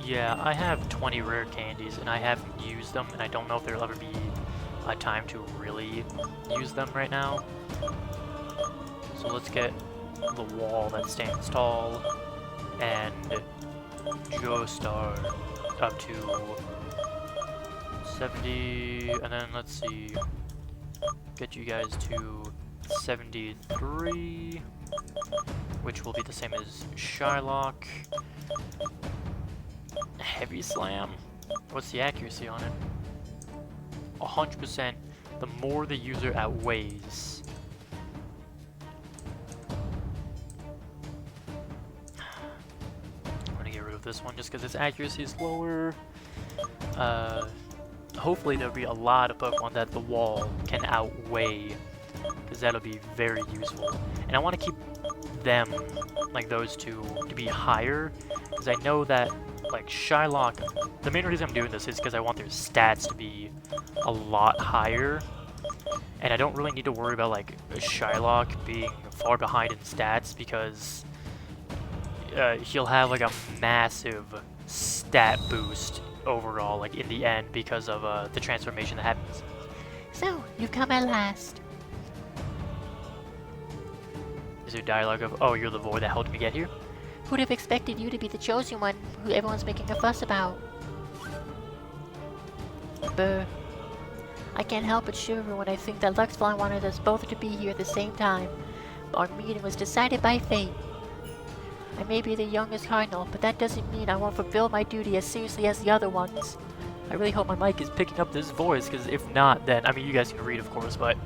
Yeah, I have 20 rare candies and I haven't used them, and I don't know if there'll ever be a time to really use them right now. So let's get the wall that stands tall and Joestar up to 70, and then let's see, get you guys to 73, which will be the same as Shylock. Heavy Slam. What's the accuracy on it? 100%. The more the user outweighs. I'm gonna get rid of this one just because its accuracy is lower. Hopefully there'll be a lot of Pokemon that the wall can outweigh, because that'll be very useful. And I want to keep them, like those two, to be higher, because I know that like Shylock, the main reason I'm doing this is because I want their stats to be a lot higher, and I don't really need to worry about like Shylock being far behind in stats, because he'll have like a massive stat boost overall, like in the end, because of the transformation that happens. So, you've come at last. Is there dialogue of, oh, you're the boy that helped me get here? Who'd have expected you to be the chosen one who everyone's making a fuss about? Brr. I can't help but shiver when I think that Luxfly wanted us both to be here at the same time. Our meeting was decided by fate. I may be the youngest cardinal, but that doesn't mean I won't fulfill my duty as seriously as the other ones. I really hope my mic is picking up this voice, because if not, then, I mean, you guys can read, of course, but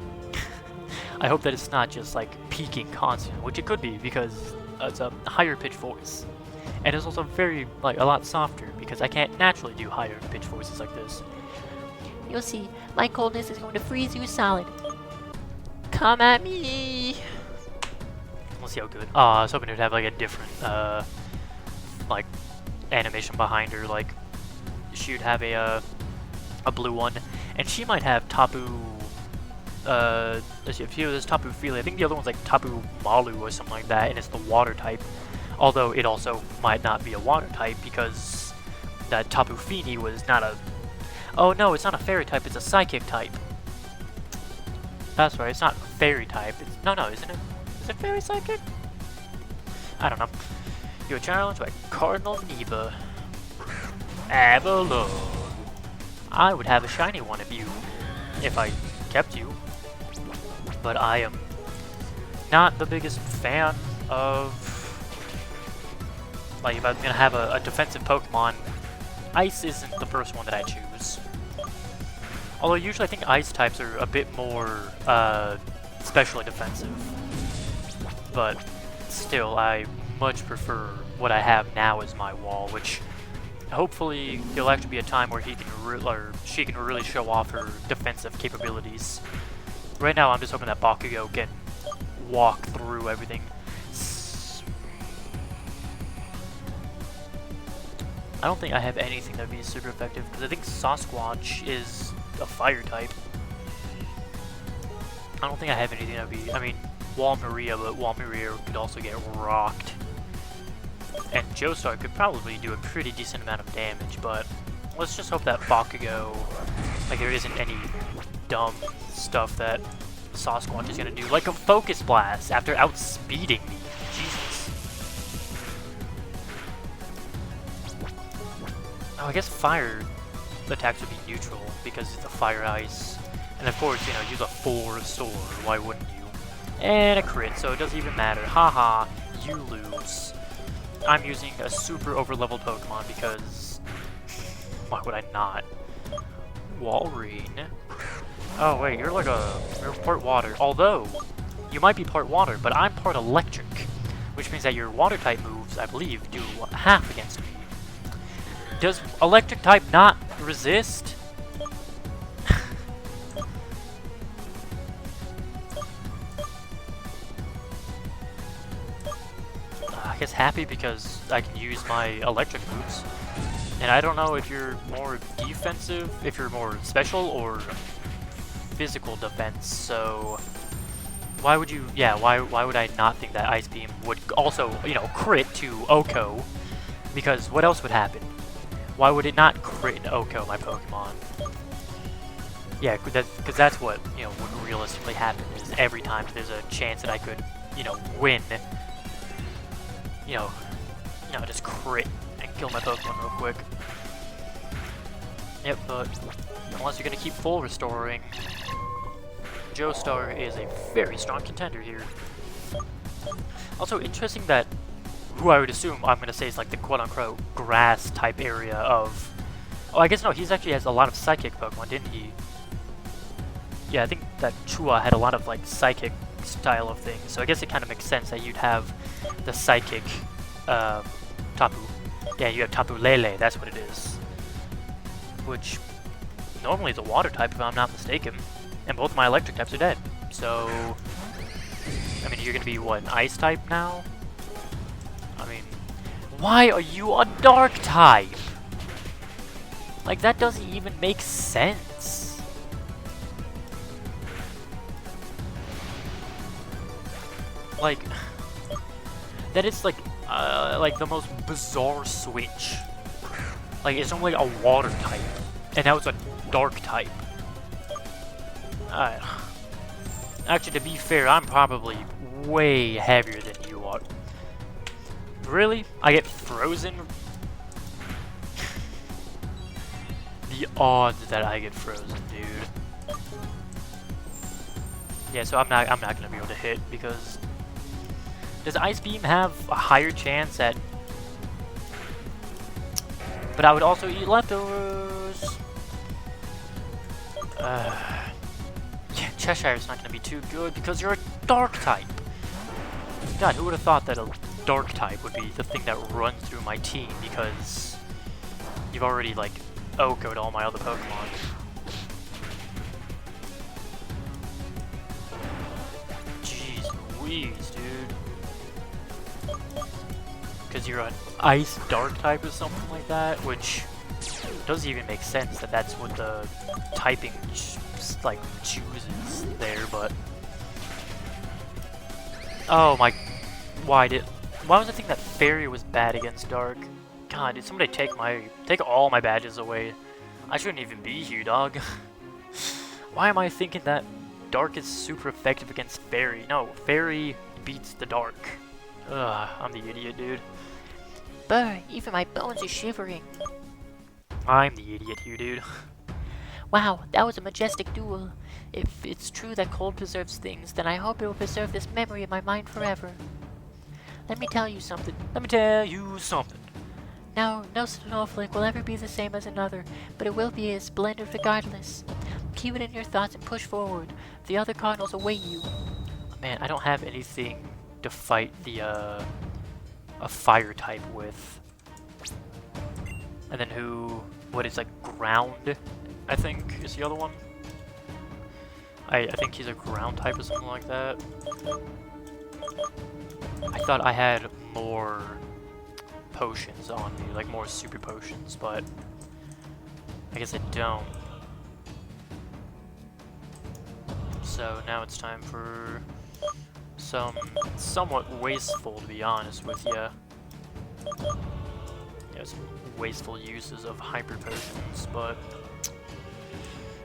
I hope that it's not just, like, peaking constant, which it could be, because it's a higher pitched voice. And it's also very, like, a lot softer, because I can't naturally do higher pitched voices like this. You'll see, my coldness is going to freeze you solid. Come at me! We'll see how good. I was hoping it would have, like, a different, like, animation behind her, like, she would have a blue one, and she might have Tapu, let's see, if there's Tapu Fili, I think the other one's like Tapu Malu or something like that, and it's the water type, although it also might not be a water type, because that Tapu Fini was not a, oh no, it's not a fairy type, it's a psychic type. That's right, it's not a fairy type, it's, no, isn't it? Is it fairy psychic? I don't know. You're challenged by Cardinal Neva. Avalon. I would have a shiny one if I kept you. But I am not the biggest fan of, like, if I'm gonna have a defensive Pokemon, Ice isn't the first one that I choose. Although usually I think Ice types are a bit more specially defensive. But still, I much prefer what I have now as my wall, which hopefully there'll actually be a time where he can or she can really show off her defensive capabilities. Right now, I'm just hoping that Bakugo can walk through everything. I don't think I have anything that would be super effective, because I think Sasquatch is a fire type. I don't think I have anything that would be, I mean, Wall Maria, but Wall Maria could also get rocked. And Joestar could probably do a pretty decent amount of damage, but let's just hope that Bakugo, like, there isn't any dumb stuff that Sasquatch is gonna do, like a Focus Blast after outspeeding me. Jesus. Oh, I guess fire attacks would be neutral because it's a fire ice. And of course, you know, use a full restore, why wouldn't you? And a crit, so it doesn't even matter. Haha, you lose. I'm using a super overleveled Pokemon because why would I not? Walrein. Oh wait, you're part water. Although you might be part water, but I'm part electric, which means that your water type moves, I believe, do half against me. Does electric type not resist? I guess happy because I can use my electric moves. And I don't know if you're more defensive, if you're more special or physical defense, so why would you, yeah, why would I not think that Ice Beam would also, you know, crit to Oko? Because what else would happen? Why would it not crit in Oko, my Pokemon? Yeah, because that's what, you know, would realistically happen, is every time there's a chance that I could, you know, win, you know, just crit and kill my Pokemon real quick. Yep, but unless you're gonna keep full restoring, Joestar is a very strong contender here. Also interesting that who I would assume I'm gonna say is like the quote-unquote grass type area of, oh, I guess no, he's actually has a lot of psychic Pokemon, didn't he? Yeah, I think that Chua had a lot of like psychic style of things, so I guess it kind of makes sense that you'd have the psychic Tapu. Yeah, you have Tapu Lele, that's what it is. Which normally is a water type if I'm not mistaken. And both my electric types are dead. So, I mean, you're gonna be what, an ice type now? I mean, why are you a dark type? Like, that doesn't even make sense. Like, that is like the most bizarre switch. Like, it's only a water type, and now it's a dark type. Actually, to be fair, I'm probably way heavier than you are. Really? I get frozen? The odds that I get frozen, dude. Yeah, so I'm not gonna be able to hit because does Ice Beam have a higher chance at? But I would also eat leftovers. Yeah, Cheshire's not gonna be too good because you're a Dark type. God, who would have thought that a Dark type would be the thing that runs through my team because you've already like OHKO'd all my other Pokemon. Jeez Louise, dude. Because you're an Ice Dark type or something like that, which doesn't even make sense that that's what the typing like chooses there, but oh my, why was I thinking that Fairy was bad against Dark? God, did somebody take all my badges away? I shouldn't even be here, dog. Why am I thinking that Dark is super effective against Fairy? No, Fairy beats the Dark. Ugh, I'm the idiot, dude. Brr, even my bones are shivering. I'm the idiot here, dude. Wow, that was a majestic duel. If it's true that cold preserves things, then I hope it will preserve this memory in my mind forever. Let me tell you something. No snowflake will ever be the same as another, but it will be as splendid regardless. Keep it in your thoughts and push forward. The other cardinals await you. Man, I don't have anything to fight the a fire type with. And then what is like ground, I think is the other one. I think he's a ground type or something like that. I thought I had more potions on me, like more super potions, but I guess I don't. So now it's time for some somewhat wasteful, to be honest with you. Yeah, some wasteful uses of hyper potions, but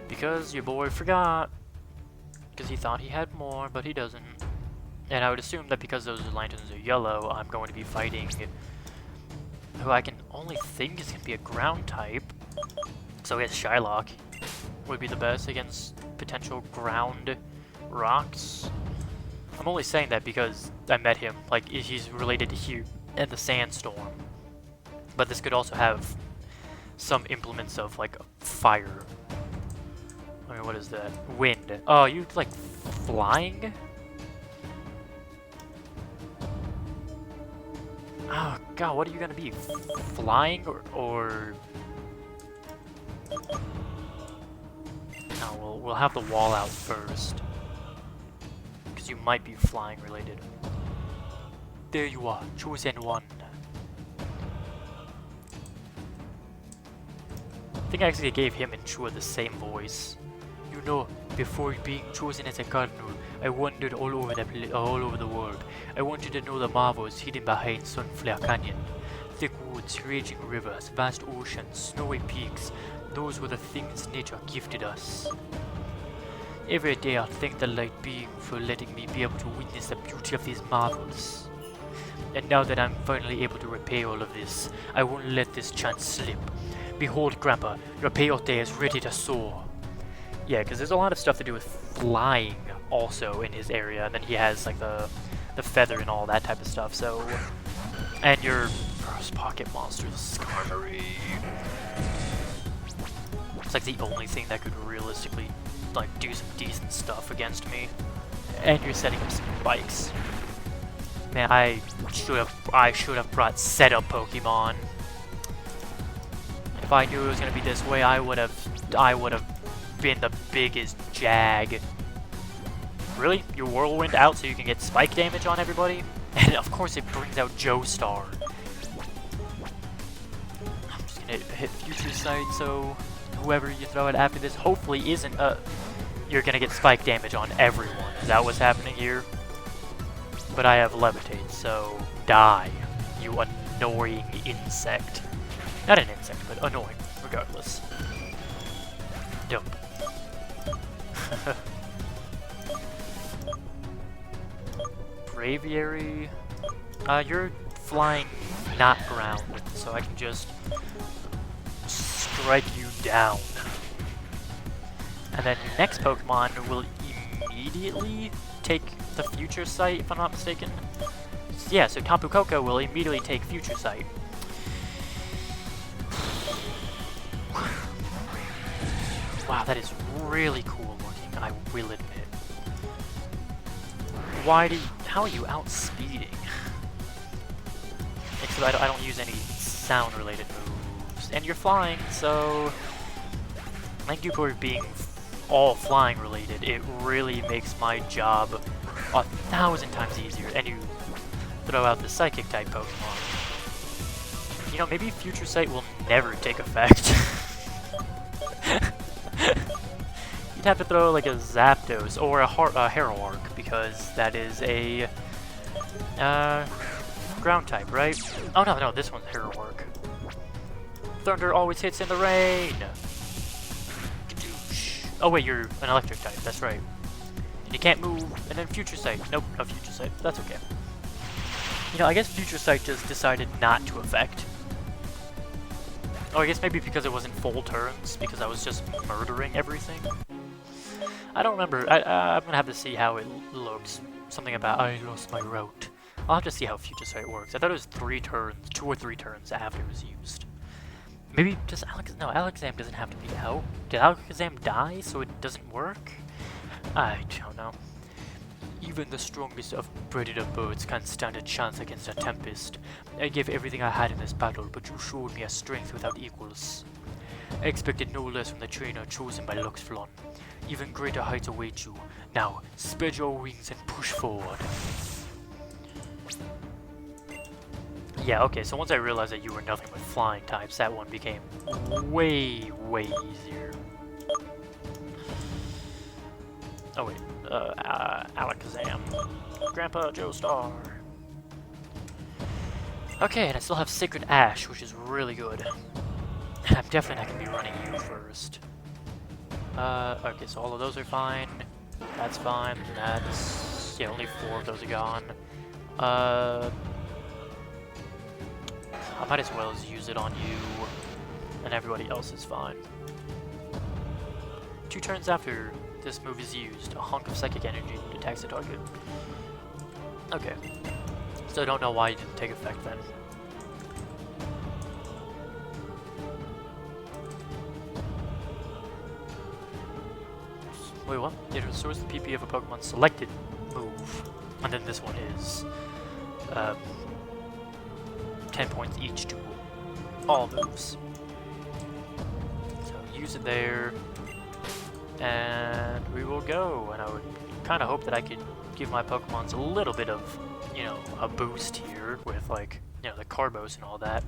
because your boy forgot, because he thought he had more, but he doesn't. And I would assume that because those lanterns are yellow, I'm going to be fighting who I can only think is going to be a ground type. So I guess Shylock would be the best against potential ground rocks. I'm only saying that because I met him, like he's related to Hugh and the Sandstorm. But this could also have some implements of like fire. I mean, what is that? Wind. Oh, you like flying? Oh god, what are you gonna be? Flying or... No, we'll have the wall out first. Because you might be flying related. There you are, chosen one. I think I actually gave him and Chua the same voice. You know, before being chosen as a cardinal, I wandered all over the world. I wanted to know the marvels hidden behind Sunflower Canyon. Thick woods, raging rivers, vast oceans, snowy peaks. Those were the things nature gifted us. Every day I thank the light being for letting me be able to witness the beauty of these marvels. And now that I'm finally able to repay all of this, I won't let this chance slip. Behold, Grandpa, your peyote is ready to soar. Yeah, because there's a lot of stuff to do with flying also in his area, and then he has like the feather and all that type of stuff, so... And your first pocket monster, the Skarmory. It's like the only thing that could realistically like do some decent stuff against me. And you're setting up some spikes. Man, I should have brought setup Pokemon. If I knew it was gonna be this way, I would have been the biggest jag. Really? You Whirlwind out so you can get spike damage on everybody? And of course it brings out Joestar. I'm just gonna hit Future Sight, so whoever you throw it after this hopefully isn't you're gonna get spike damage on everyone. Is that what's happening here? But I have Levitate, so die, you annoying insect. Not an insect, but annoying, regardless. Dump. Braviary. You're flying, not ground, so I can just strike you down. And then your next Pokemon will immediately take the Future Sight, if I'm not mistaken. Yeah, so Tapu Koko will immediately take Future Sight. Wow, that is really cool looking, I will admit. How are you outspeeding? Except I don't use any sound-related moves. And you're flying, so... Thank you for being all flying related. It really makes my job 1,000 times easier. And you throw out the Psychic type Pokemon. You know, maybe Future Sight will never take effect. You'd have to throw like a Zapdos or a Harrowark, because that is a ground type, right? Oh no, this one's Harrowark. Thunder always hits in the rain! Oh wait, you're an electric type, that's right. And you can't move, and then Future Sight. Nope, no Future Sight, that's okay. You know, I guess Future Sight just decided not to affect. Oh, I guess maybe because it wasn't full turns, because I was just murdering everything. I don't remember. I'm gonna have to see how it looks. Something about I lost my route. I'll have to see how Future Sight works. I thought it was 3 turns, 2 or 3 turns after it was used. Maybe just Alakazam doesn't have to be out. Did Alakazam die so it doesn't work? I don't know. Even the strongest of predator birds can't stand a chance against a tempest. I gave everything I had in this battle, but you showed me a strength without equals. I expected no less from the trainer chosen by Luxflon. Even greater heights await you. Now, spread your wings and push forward. Yeah, okay, so once I realized that you were nothing but flying types, that one became way, way easier. Oh wait, Alakazam. Grandpa Joestar. Okay, and I still have Sacred Ash, which is really good. And I'm definitely not going to be running you first. Okay, so all of those are fine. That's fine. That's... yeah, only 4 of those are gone. I might as well use it on you, and everybody else is fine. 2 turns after this move is used, a hunk of psychic energy attacks the target. Okay. So I don't know why it didn't take effect then. Wait, what? It restores the PP of a Pokemon's selected move. And then this one is 10 points each to all moves. So use it there. And we will go. And I would kind of hope that I could give my Pokemons a little bit of, you know, a boost here with, like, you know, the Carbos and all that.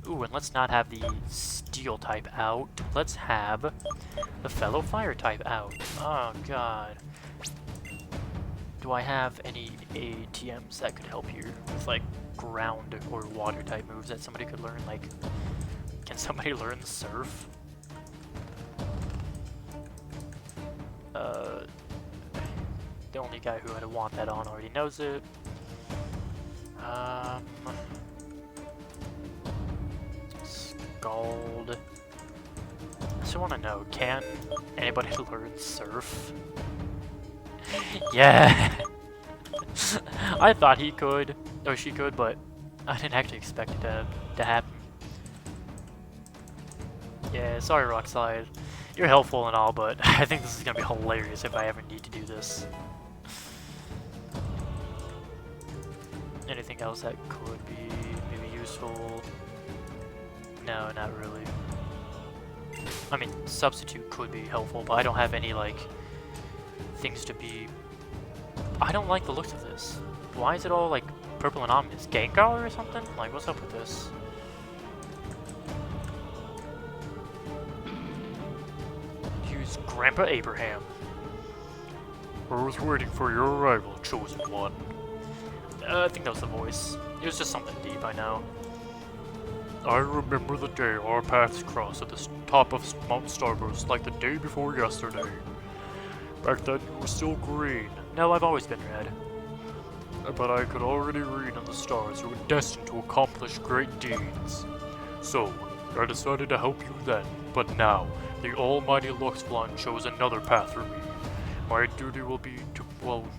Ooh, and let's not have the Steel type out. Let's have the fellow Fire type out. Oh, God. Do I have any ATMs that could help here with, like, ground or water type moves that somebody could learn? Like, can somebody learn Surf? The only guy who I'd want that on already knows it. Scald. I just want to know, can anybody learn Surf? Yeah! I thought he could, or she could, but I didn't actually expect it to happen. Yeah, sorry Rock Slide. You're helpful and all, but I think this is gonna be hilarious if I ever need to do this. Anything else that could be maybe useful? No, not really. I mean, Substitute could be helpful, but I don't have any, like, things to be... I don't like the looks of this. Why is it all, like, purple and ominous? Gengar or something? Like, what's up with this? Use Grandpa Abraham. I was waiting for your arrival, chosen one. I think that was the voice. It was just something deep, I know. I remember the day our paths crossed at the top of Mount Starburst like the day before yesterday. Back then you were still green. No, I've always been red. But I could already read in the stars you were destined to accomplish great deeds. So, I decided to help you then, but now, the almighty Luxflon chose another path for me. My duty will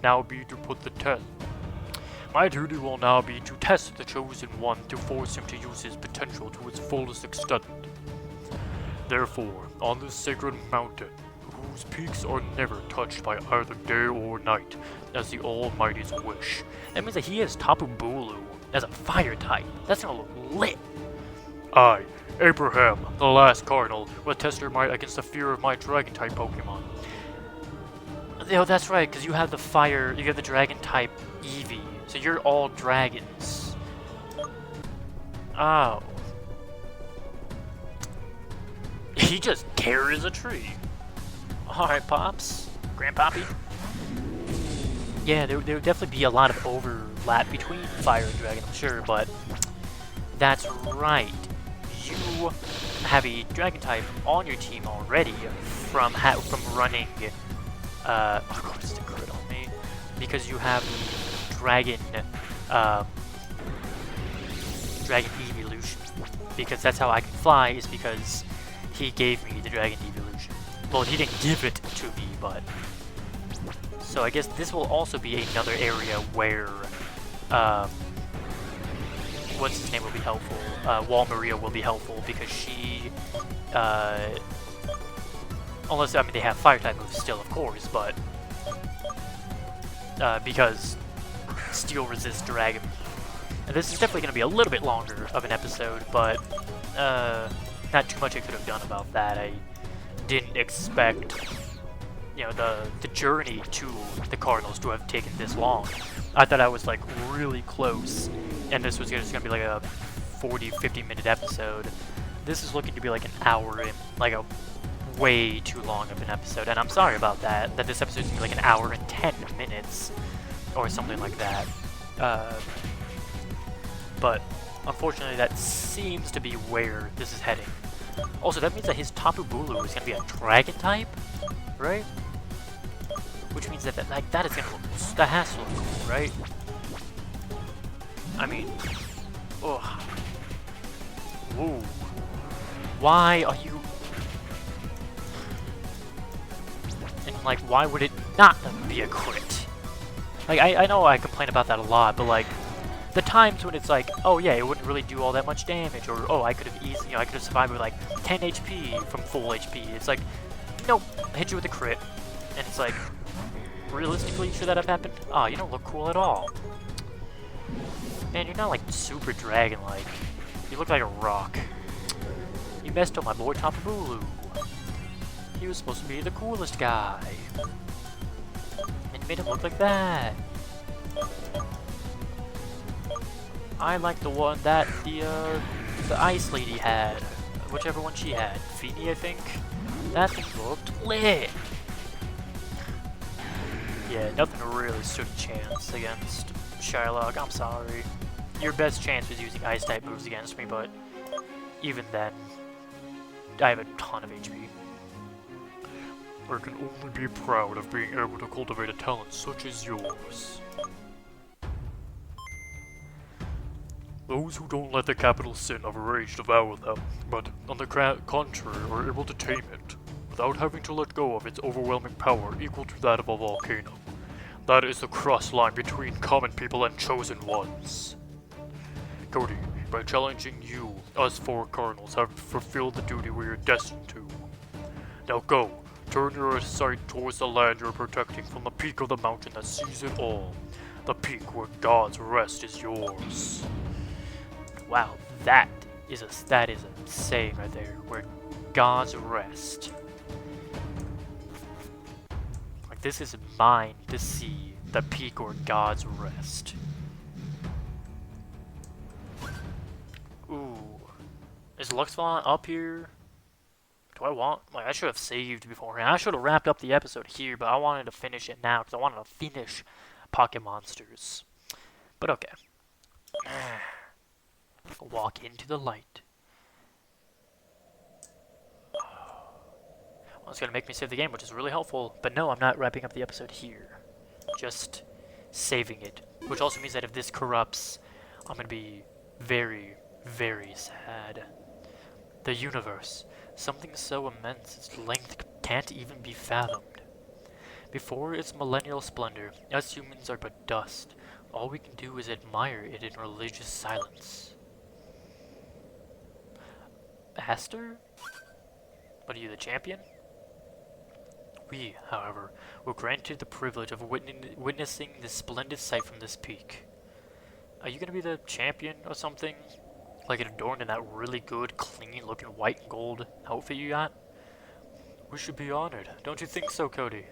now be to put the test. My duty will now be to test the Chosen One to force him to use his potential to its fullest extent. Therefore, on this sacred mountain, whose peaks are never touched by either day or night, as the Almighty's wish. That means that he has Tapu Bulu as a fire type. That's gonna look lit. I, Abraham, the last cardinal, will test your might against the fear of my dragon type Pokemon. Oh, that's right, because you have the fire, you have the dragon type Eevee, so you're all dragons. Oh. He just carries a tree. Alright, Pops. Grandpappy. Yeah, there would definitely be a lot of overlap between Fire and Dragon, I'm sure, but that's right. You have a Dragon type on your team already from running. Of course, the crit on me, because you have the Dragon Evolution. Because that's how I can fly, is because he gave me the Dragon Evolution. Well, he didn't give it to me, but... So I guess this will also be another area where, what's his name will be helpful. Wall Maria will be helpful because she, unless, I mean, they have fire type moves still, of course, but, because Steel resists Dragon. And this is definitely going to be a little bit longer of an episode, but, not too much I could have done about that. I didn't expect, you know, the journey to the Cardinals to have taken this long. I thought I was like really close, and this was just gonna be like a 40-50 minute episode. This is looking to be like an hour in, like a way too long of an episode, and I'm sorry about that. That this episode is gonna be like an hour and 10 minutes or something like that. But unfortunately, that seems to be where this is heading. Also, that means that his Tapu Bulu is gonna be a Dragon type, right? Which means that that is gonna look, that has to look cool, right? I mean, ugh. Whoa. Why are you? And like, why would it not be a crit? Like, I know I complain about that a lot, but like, the times when it's like, oh yeah, it wouldn't really do all that much damage, or oh, I could have easily, you know, I could have survived with like 10 HP from full HP. It's like, nope, I hit you with a crit, and it's like, realistically, should that have happened? Oh, you don't look cool at all. Man, you're not like super dragon-like. You look like a rock. You messed up my boy Tapu Bulu. He was supposed to be the coolest guy, and you made him look like that. I like the one that the Ice Lady had, whichever one she had, Feeny, I think. That thing looked lit. Yeah, nothing really stood a chance against Shylock. I'm sorry. Your best chance was using Ice type moves against me, but even then, I have a ton of HP. I can only be proud of being able to cultivate a talent such as yours. Those who don't let the capital sin of rage devour them, but on the contrary are able to tame it, without having to let go of its overwhelming power equal to that of a volcano. That is the cross line between common people and chosen ones. Cody, by challenging you, us four cardinals have fulfilled the duty we are destined to. Now go, turn your sight towards the land you're protecting from the peak of the mountain that sees it all. The peak where God's rest is yours. Wow, that is a saying right there, where God's rest. Like, this is mine to see, the peak or God's rest. Ooh. Is Luxflon up here? Do I want, like, I should have saved beforehand. I should have wrapped up the episode here, but I wanted to finish it now, because I wanted to finish Pocket Monsters. But okay. Walk into the light. Well, it's gonna make me save the game, which is really helpful. But no, I'm not wrapping up the episode here. Just saving it. Which also means that if this corrupts, I'm gonna be very, very sad. The universe. Something so immense its length can't even be fathomed. Before its millennial splendor, us humans are but dust. All we can do is admire it in religious silence. Aster? What are you, the champion? We, however, were granted the privilege of witnessing this splendid sight from this peak. Are you gonna be the champion or something? Like adorned in that really good, clean-looking white and gold outfit you got? We should be honored, don't you think so, Cody?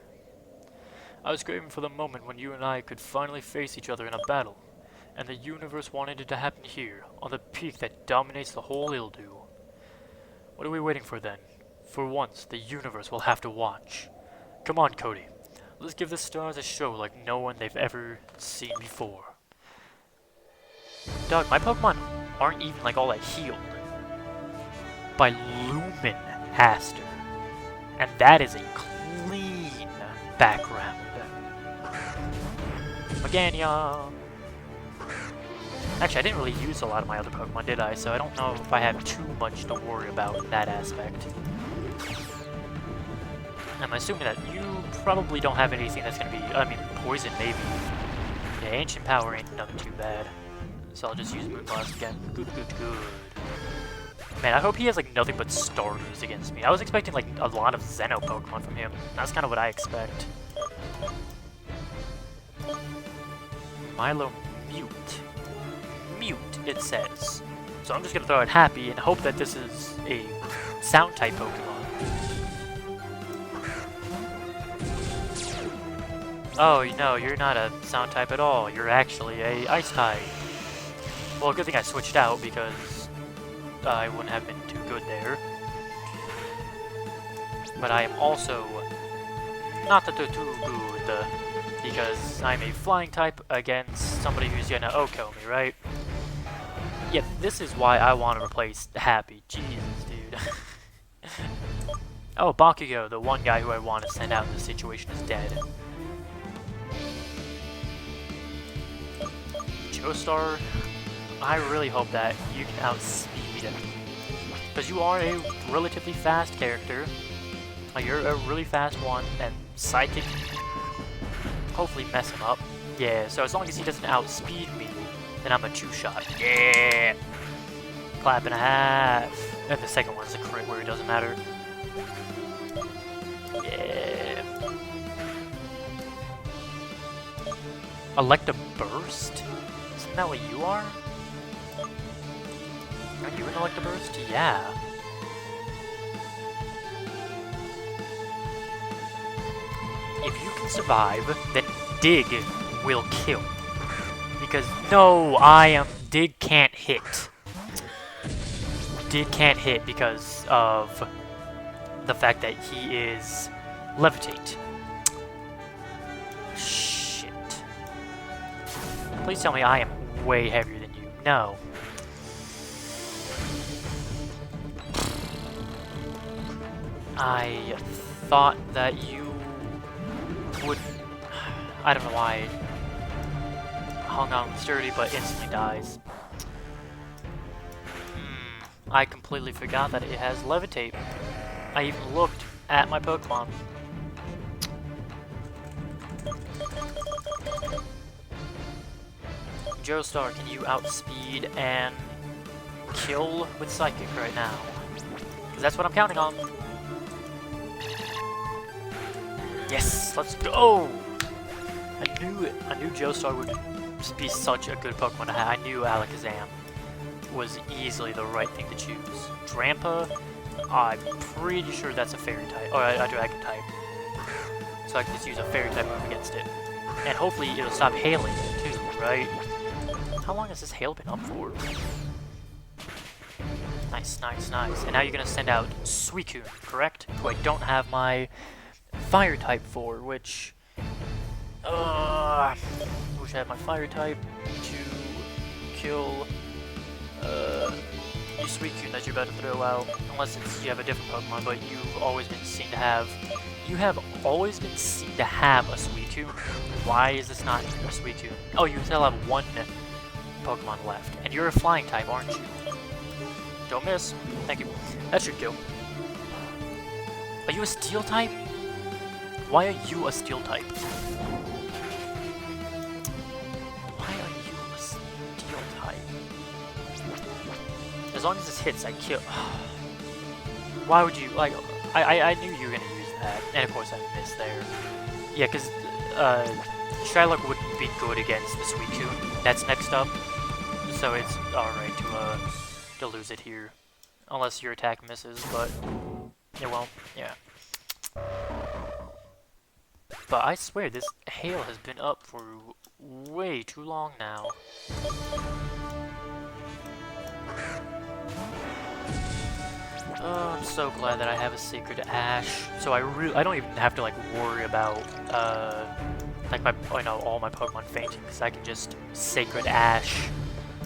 I was craving for the moment when you and I could finally face each other in a battle, and the universe wanted it to happen here, on the peak that dominates the whole Ildu. What are we waiting for then? For once, the universe will have to watch. Come on, Cody. Let's give the stars a show like no one they've ever seen before. Doug, my Pokemon aren't even like all that healed. By Lumen Aster. And that is a clean background. Magania! Actually, I didn't really use a lot of my other Pokemon, did I? So I don't know if I have too much to worry about in that aspect. I'm assuming that you probably don't have anything that's gonna be, I mean, poison maybe. Yeah, Ancient Power ain't nothing too bad. So I'll just use Moonblast again. Good. Man, I hope he has like nothing but starters against me. I was expecting like a lot of Xeno Pokemon from him. That's kind of what I expect. Milo Mute, it says. So I'm just gonna throw it Happy and hope that this is a sound type Pokemon. Oh, no, you're not a sound type at all. You're actually a ice type. Well, good thing I switched out because I wouldn't have been too good there. But I am also not too good because I'm a flying type against somebody who's gonna OHKO me, right? Yeah, this is why I want to replace Happy. Jesus, dude. Oh, Bakugo, the one guy who I want to send out in this situation, is dead. Joestar, I really hope that you can outspeed him. Because you are a relatively fast character. You're a really fast one, and Psychic hopefully mess him up. Yeah, so as long as he doesn't outspeed me, then I'm a two-shot. Yeah! Clap and a half. And the second one's a crit where it doesn't matter. Yeah. Electa Burst? Isn't that what you are? Are you an Electa Burst? Yeah. If you can survive, then Dig will kill. Because, no, Dig can't hit. Dig can't hit because of the fact that he is Levitate. Shit. Please tell me I am way heavier than you. No. I thought that you would... I don't know why I hung on sturdy, but instantly dies. I completely forgot that it has Levitate. I even looked at my Pokemon. Joestar, can you outspeed and kill with Psychic right now? Because that's what I'm counting on. Yes, let's go! I knew Joestar would be such a good Pokemon to have. I knew Alakazam was easily the right thing to choose. Drampa, I'm pretty sure that's a Fairy type, or a Dragon type. So I can just use a Fairy type move against it. And hopefully it'll stop hailing it too, right? How long has this hail been up for? Nice. And now you're gonna send out Suicune, correct? Who I don't have my Fire type for, which... wish I had my Fire type to kill... you Suicune that you're about to throw out, unless you have a different Pokemon, but you've always been seen to have... You have always been seen to have a Suicune. Why is this not a Suicune? Oh, you still have one Pokemon left. And you're a flying type, aren't you? Don't miss. Thank you. That should kill. Are you a steel type? Why are you a steel type? Why are you a steel type? As long as this hits, I kill. Why would you, like, I knew you were gonna use that, and of course I missed there. Yeah, because, Shylock wouldn't be good against the Suicune that's next up, so it's alright to lose it here. Unless your attack misses, but it won't, yeah. But I swear, this hail has been up for way too long now. Oh, I'm so glad that I have a Sacred Ash, so I don't even have to like worry about like all my Pokemon fainting, because I can just Sacred Ash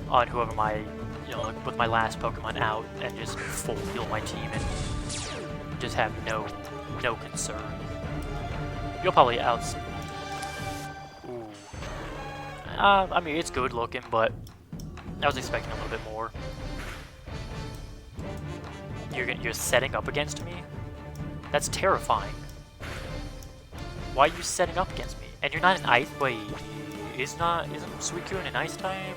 on whoever my like with my last Pokemon out and just full heal my team and just have no concern. You'll probably outs. Ooh. I mean it's good looking, but I was expecting a little bit more. You're setting up against me? That's terrifying. Why are you setting up against me? And you're not an ice. Wait, isn't Suicune an ice type?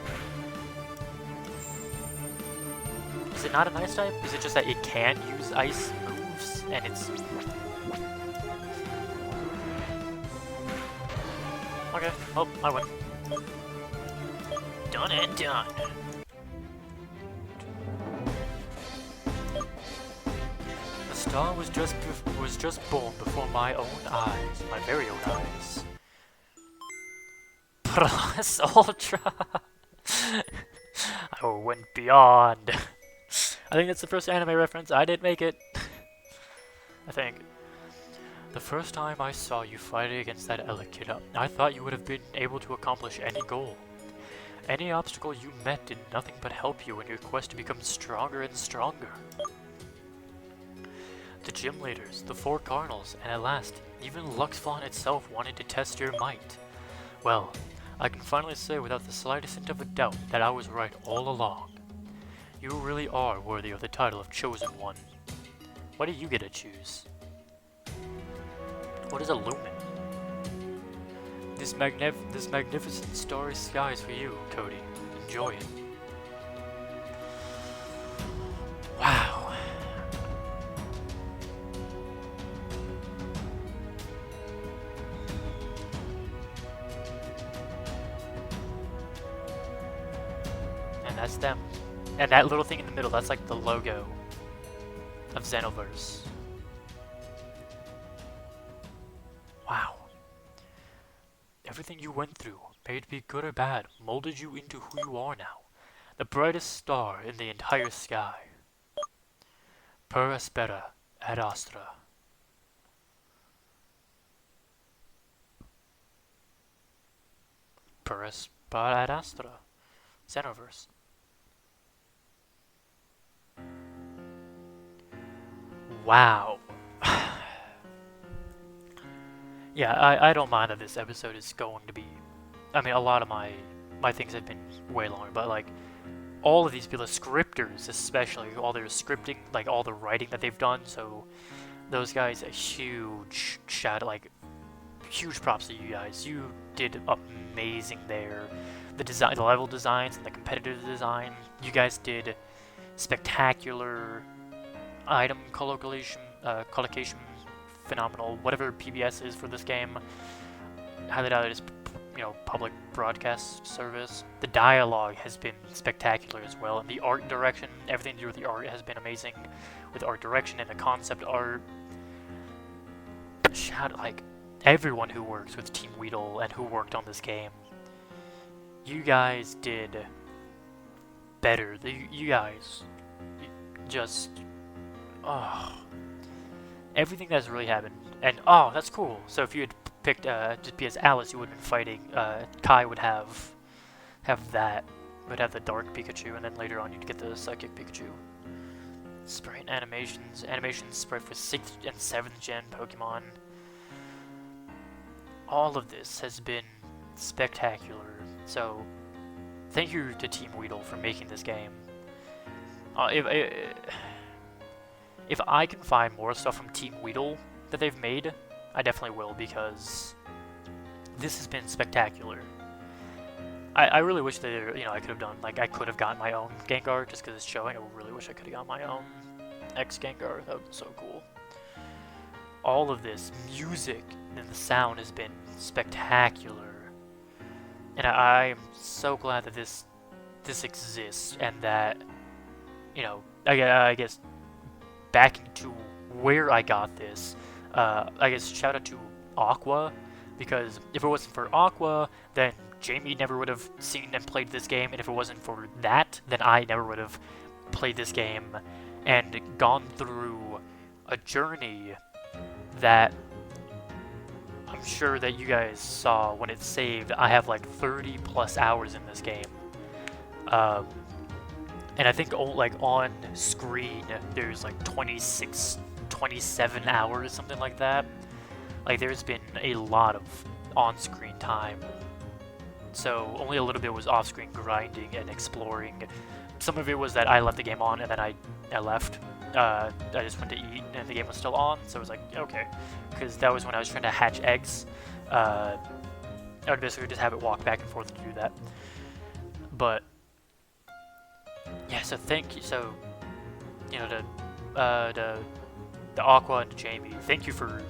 Is it not an ice type? Is it just that it can't use ice moves and it's? Okay. Oh, I win. Done and done. The star was just born before my own eyes, my very own eyes. Plus Ultra. I went beyond. I think that's the first anime reference. I didn't make it. I think. The first time I saw you fighting against that Elekida, I thought you would have been able to accomplish any goal. Any obstacle you met did nothing but help you in your quest to become stronger and stronger. The gym leaders, the 4 cardinals, and at last, even Luxflawn itself wanted to test your might. Well, I can finally say without the slightest hint of a doubt that I was right all along. You really are worthy of the title of Chosen One. What do you get to choose? What is a lumen? This magnificent starry sky is for you, Cody. Enjoy it. Wow. And that's them. And that little thing in the middle, that's like the logo of Xenoverse. Wow. Everything you went through, may it be good or bad, molded you into who you are now. The brightest star in the entire sky. Per aspera ad astra. Per aspera ad astra. Xenoverse. Wow. Yeah, I don't mind that this episode is going to be... I mean, a lot of my things have been way longer, but like, all of these people, the scripters especially, all their scripting, like all the writing that they've done, so those guys, a huge shout, like, huge props to you guys. You did amazing there. The design, the level designs, and the competitive design, you guys did spectacular. Item collocation, phenomenal. Whatever PBS is for this game, highly doubt it is, public broadcast service. The dialogue has been spectacular as well, and the art direction, everything to do with the art has been amazing. With art direction and the concept art, shout like everyone who works with Team Weedle and who worked on this game. You guys did better. You guys just. Oh, everything that's really happened, and oh, that's cool. So if you had picked just be as Alice, you would have been fighting. Kai would have that, would have the Dark Pikachu, and then later on you'd get the Psychic Pikachu. Sprite animations spread for 6th and 7th gen Pokemon. All of this has been spectacular. So thank you to Team Weedle for making this game. if I can find more stuff from Team Weedle that they've made, I definitely will, because this has been spectacular. I really wish that, I could have done, like, I could have gotten my own Gengar just because it's showing. I really wish I could have gotten my own X Gengar. That would be so cool. All of this music and the sound has been spectacular. And I am so glad that this exists, and that, I guess back into where I got this, I guess shout out to Aqua, because if it wasn't for Aqua, then Jamie never would have seen and played this game, and if it wasn't for that, then I never would have played this game and gone through a journey that I'm sure that you guys saw when it's saved. I have like 30 plus hours in this game. And I think on screen there's like 26, 27 hours, something like that. Like there's been a lot of on-screen time. So only a little bit was off-screen grinding and exploring. Some of it was that I left the game on and then I left. I just went to eat and the game was still on, so I was like, okay. Because that was when I was trying to hatch eggs. I would basically just have it walk back and forth to do that. But yeah, so thank you. So the Aqua and Jamie, thank you for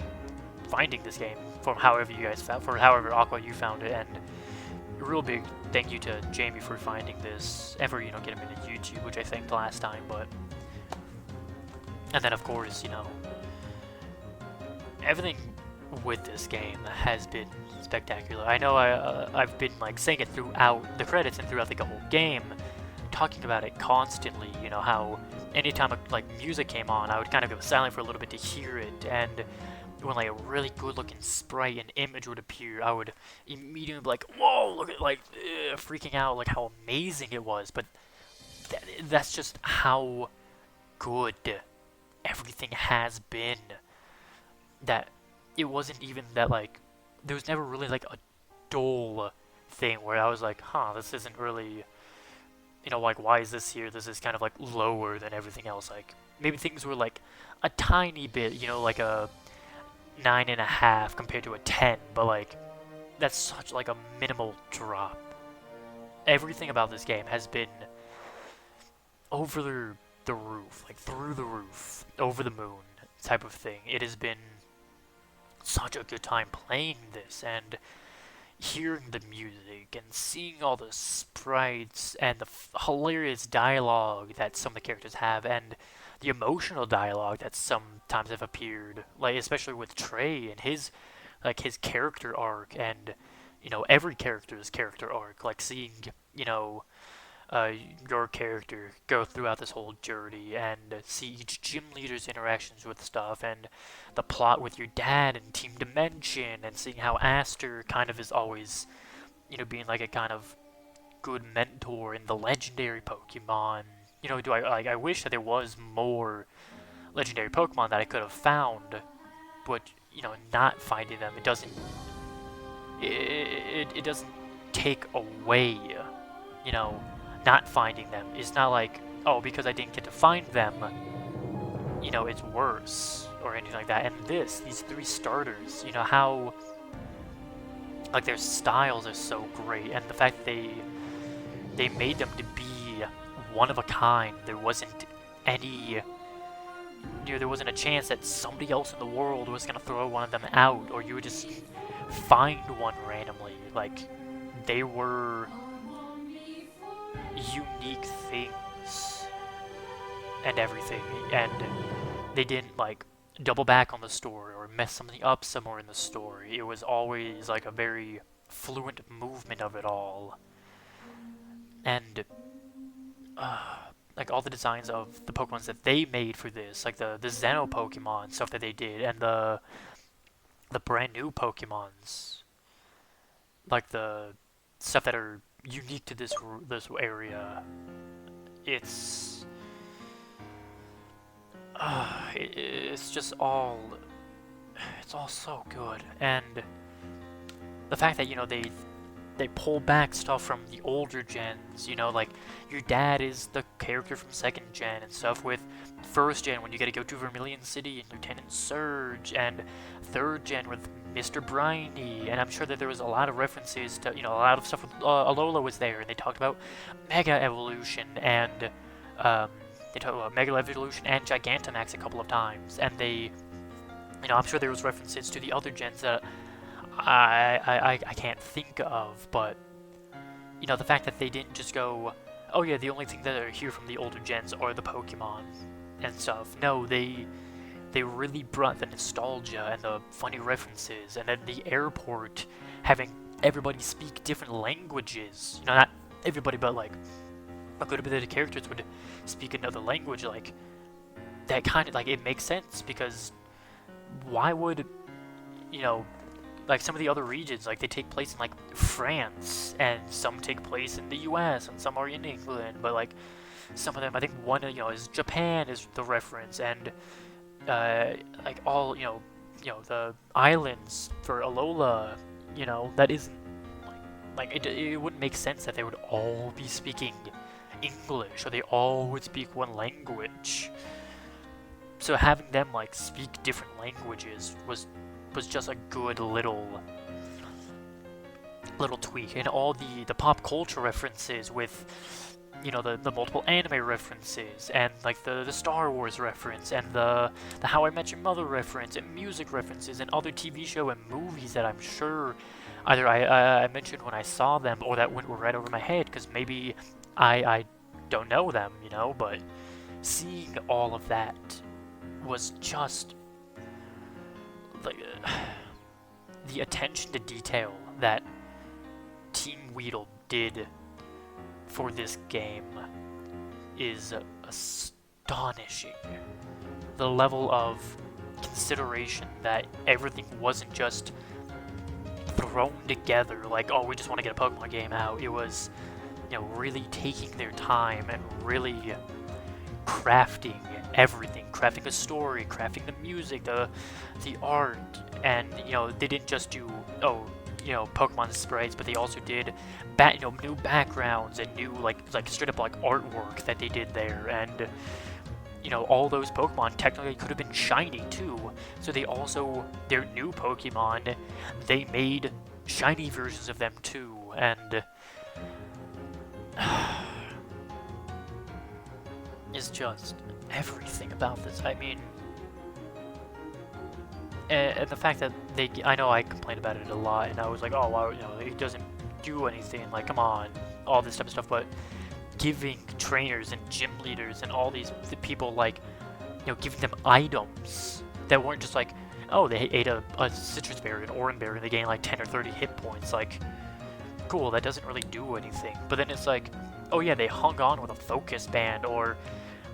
finding this game from however you guys found, for however Aqua you found it, and a real big thank you to Jamie for finding this and for getting me to YouTube, which I thanked last time. But and then of course everything with this game has been spectacular. I know I've been like saying it throughout the credits and throughout the whole game, talking about it constantly. How anytime like music came on, I would kind of go silent for a little bit to hear it, and when like a really good looking sprite and image would appear, I would immediately be like, whoa, look at, like, freaking out, like how amazing it was. But that's just how good everything has been. That it wasn't even that, like, there was never really like a dull thing where I was like, huh, this isn't really, like, why is this here? This is kind of like lower than everything else. Like maybe things were like a tiny bit, like a 9.5 compared to a 10, but like that's such like a minimal drop. Everything about this game has been over the roof, like through the roof, over the moon type of thing. It has been such a good time playing this and hearing the music and seeing all the sprites and the hilarious dialogue that some of the characters have, and the emotional dialogue that sometimes have appeared, like especially with Trey and his character arc, and every character's character arc, like seeing your character go throughout this whole journey and see each gym leader's interactions with stuff, and the plot with your dad and Team Dimension, and seeing how Aster kind of is always being like a kind of good mentor in the legendary Pokemon. I wish that there was more legendary Pokemon that I could have found, but not finding them, it doesn't take away, not finding them. It's not like, oh, because I didn't get to find them, it's worse or anything like that. And these three starters, how like their styles are so great, and the fact that they made them to be one of a kind. There wasn't any, there wasn't a chance that somebody else in the world was gonna throw one of them out, or you would just find one randomly. Like, they were unique things and everything, and they didn't like double back on the story or mess something up somewhere in the story. It was always like a very fluent movement of it all. And like all the designs of the Pokemons that they made for this, like the Xeno Pokemon stuff that they did, and the brand new Pokemons, like the stuff that are unique to this area. It's just all, it's all so good. And the fact that they pull back stuff from the older gens, you know, like your dad is the character from 2nd gen and stuff with 1st gen when you get to go to Vermilion City and Lieutenant Surge, and 3rd gen with Mr. Briny, and I'm sure that there was a lot of references to, you know, a lot of stuff with Alola was there, and they talked about Mega Evolution and they talked about Mega Evolution and Gigantamax a couple of times, and they, you know, I'm sure there was references to the other gens that I can't think of, but, you know, the fact that they didn't just go, oh yeah, the only thing that are here from the older gens are the Pokemon and stuff. No, they really brought the nostalgia and the funny references, and then the airport having everybody speak different languages. You know, not everybody, but like a good bit of the characters would speak another language. Like that kind of, like, it makes sense, because why would, you know, like some of the other regions, like they take place in like France, and some take place in the US, and some are in England, but like some of them, I think one, you know, is Japan is the reference, and like all, you know, the islands for Alola, you know, that isn't like it wouldn't make sense that they would all be speaking English, or they all would speak one language. So having them like speak different languages was just a good little tweak, and all the pop culture references with, you know, the multiple anime references, and like the Star Wars reference, and the How I Met Your Mother reference, and music references, and other TV show and movies that I'm sure either I mentioned when I saw them, or that went right over my head, because maybe I don't know them, you know, but seeing all of that was just like the attention to detail that Team Weedle did for this game is astonishing. The level of consideration, that everything wasn't just thrown together like, oh, we just want to get a Pokemon game out. It was, you know, really taking their time and really crafting everything, crafting a story, crafting the music, the art, and, you know, they didn't just do, oh, you know, Pokemon sprites, but they also did, you know, new backgrounds and new like straight up like artwork that they did there, and, you know, all those Pokemon technically could have been shiny too. So they also, their new Pokemon, they made shiny versions of them too, and it's just everything about this. I mean, and the fact that I know I complained about it a lot, and I was like, oh, wow, you know, it doesn't do anything, like, come on, all this type of stuff, but giving trainers and gym leaders and all the people, like, you know, giving them items that weren't just like, oh, they ate a citrus berry, an orange berry, and they gained like 10 or 30 hit points, like, cool, that doesn't really do anything. But then it's like, oh yeah, they hung on with a focus band, or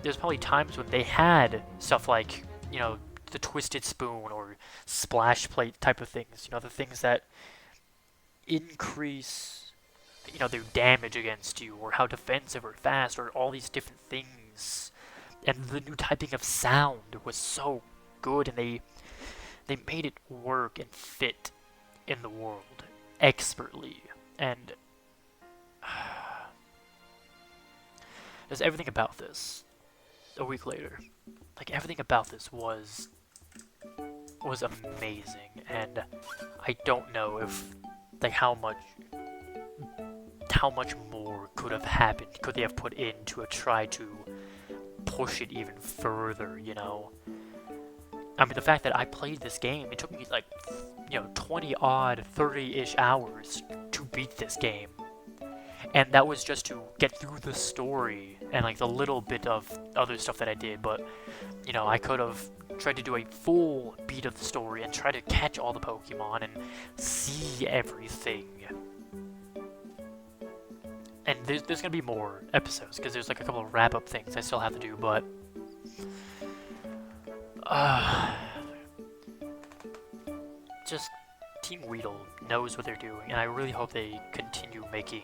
there's probably times when they had stuff like, you know, the Twisted Spoon or Splash Plate type of things, you know, the things that increase, you know, their damage against you, or how defensive or fast, or all these different things. And the new typing of sound was so good, and they made it work and fit in the world expertly. And there's everything about this. A week later, like, everything about this was amazing, and I don't know if, like, how much more could have happened, could they have put in to try to push it even further, you know? I mean, the fact that I played this game, it took me like, you know, 20-odd, 30-ish hours to beat this game. And that was just to get through the story and like the little bit of other stuff that I did, but, you know, I could have tried to do a full beat of the story and try to catch all the Pokemon and see everything. And there's gonna be more episodes, because there's like a couple of wrap-up things I still have to do, but just Team Weedle knows what they're doing, and I really hope they continue making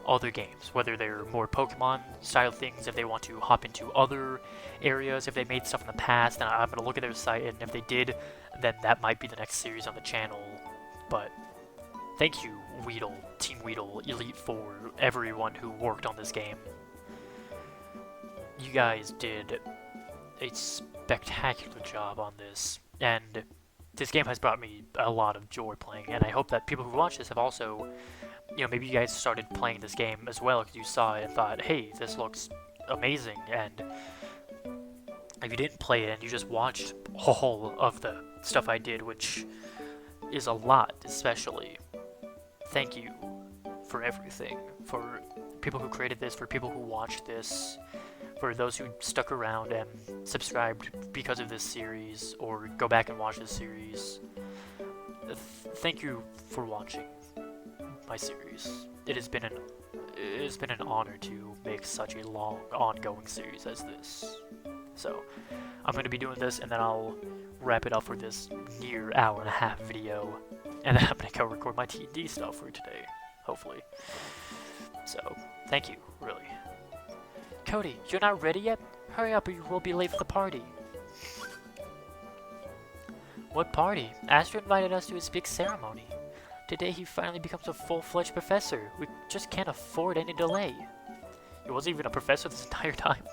other games, whether they're more Pokemon style things, if they want to hop into other areas, if they made stuff in the past, then I'm going to look at their site, and if they did, then that might be the next series on the channel. But thank you, Weedle, Team Weedle, Elite 4, everyone who worked on this game. You guys did a spectacular job on this, and this game has brought me a lot of joy playing, and I hope that people who watch this have also, you know, maybe you guys started playing this game as well because you saw it and thought, hey, this looks amazing, and if you didn't play it and you just watched all of the stuff I did, which is a lot, especially, thank you for everything, for people who created this, for people who watched this, for those who stuck around and subscribed because of this series, or go back and watch this series. Thank you for watching my series. It has been an honor to make such a long, ongoing series as this. So, I'm going to be doing this, and then I'll wrap it up for this near hour-and-a-half video, and then I'm going to go record my T&D stuff for today, hopefully. So, thank you, really. Cody, you're not ready yet? Hurry up or you will be late for the party. What party? Astro invited us to his big ceremony. Today he finally becomes a full-fledged professor. We just can't afford any delay. He wasn't even a professor this entire time.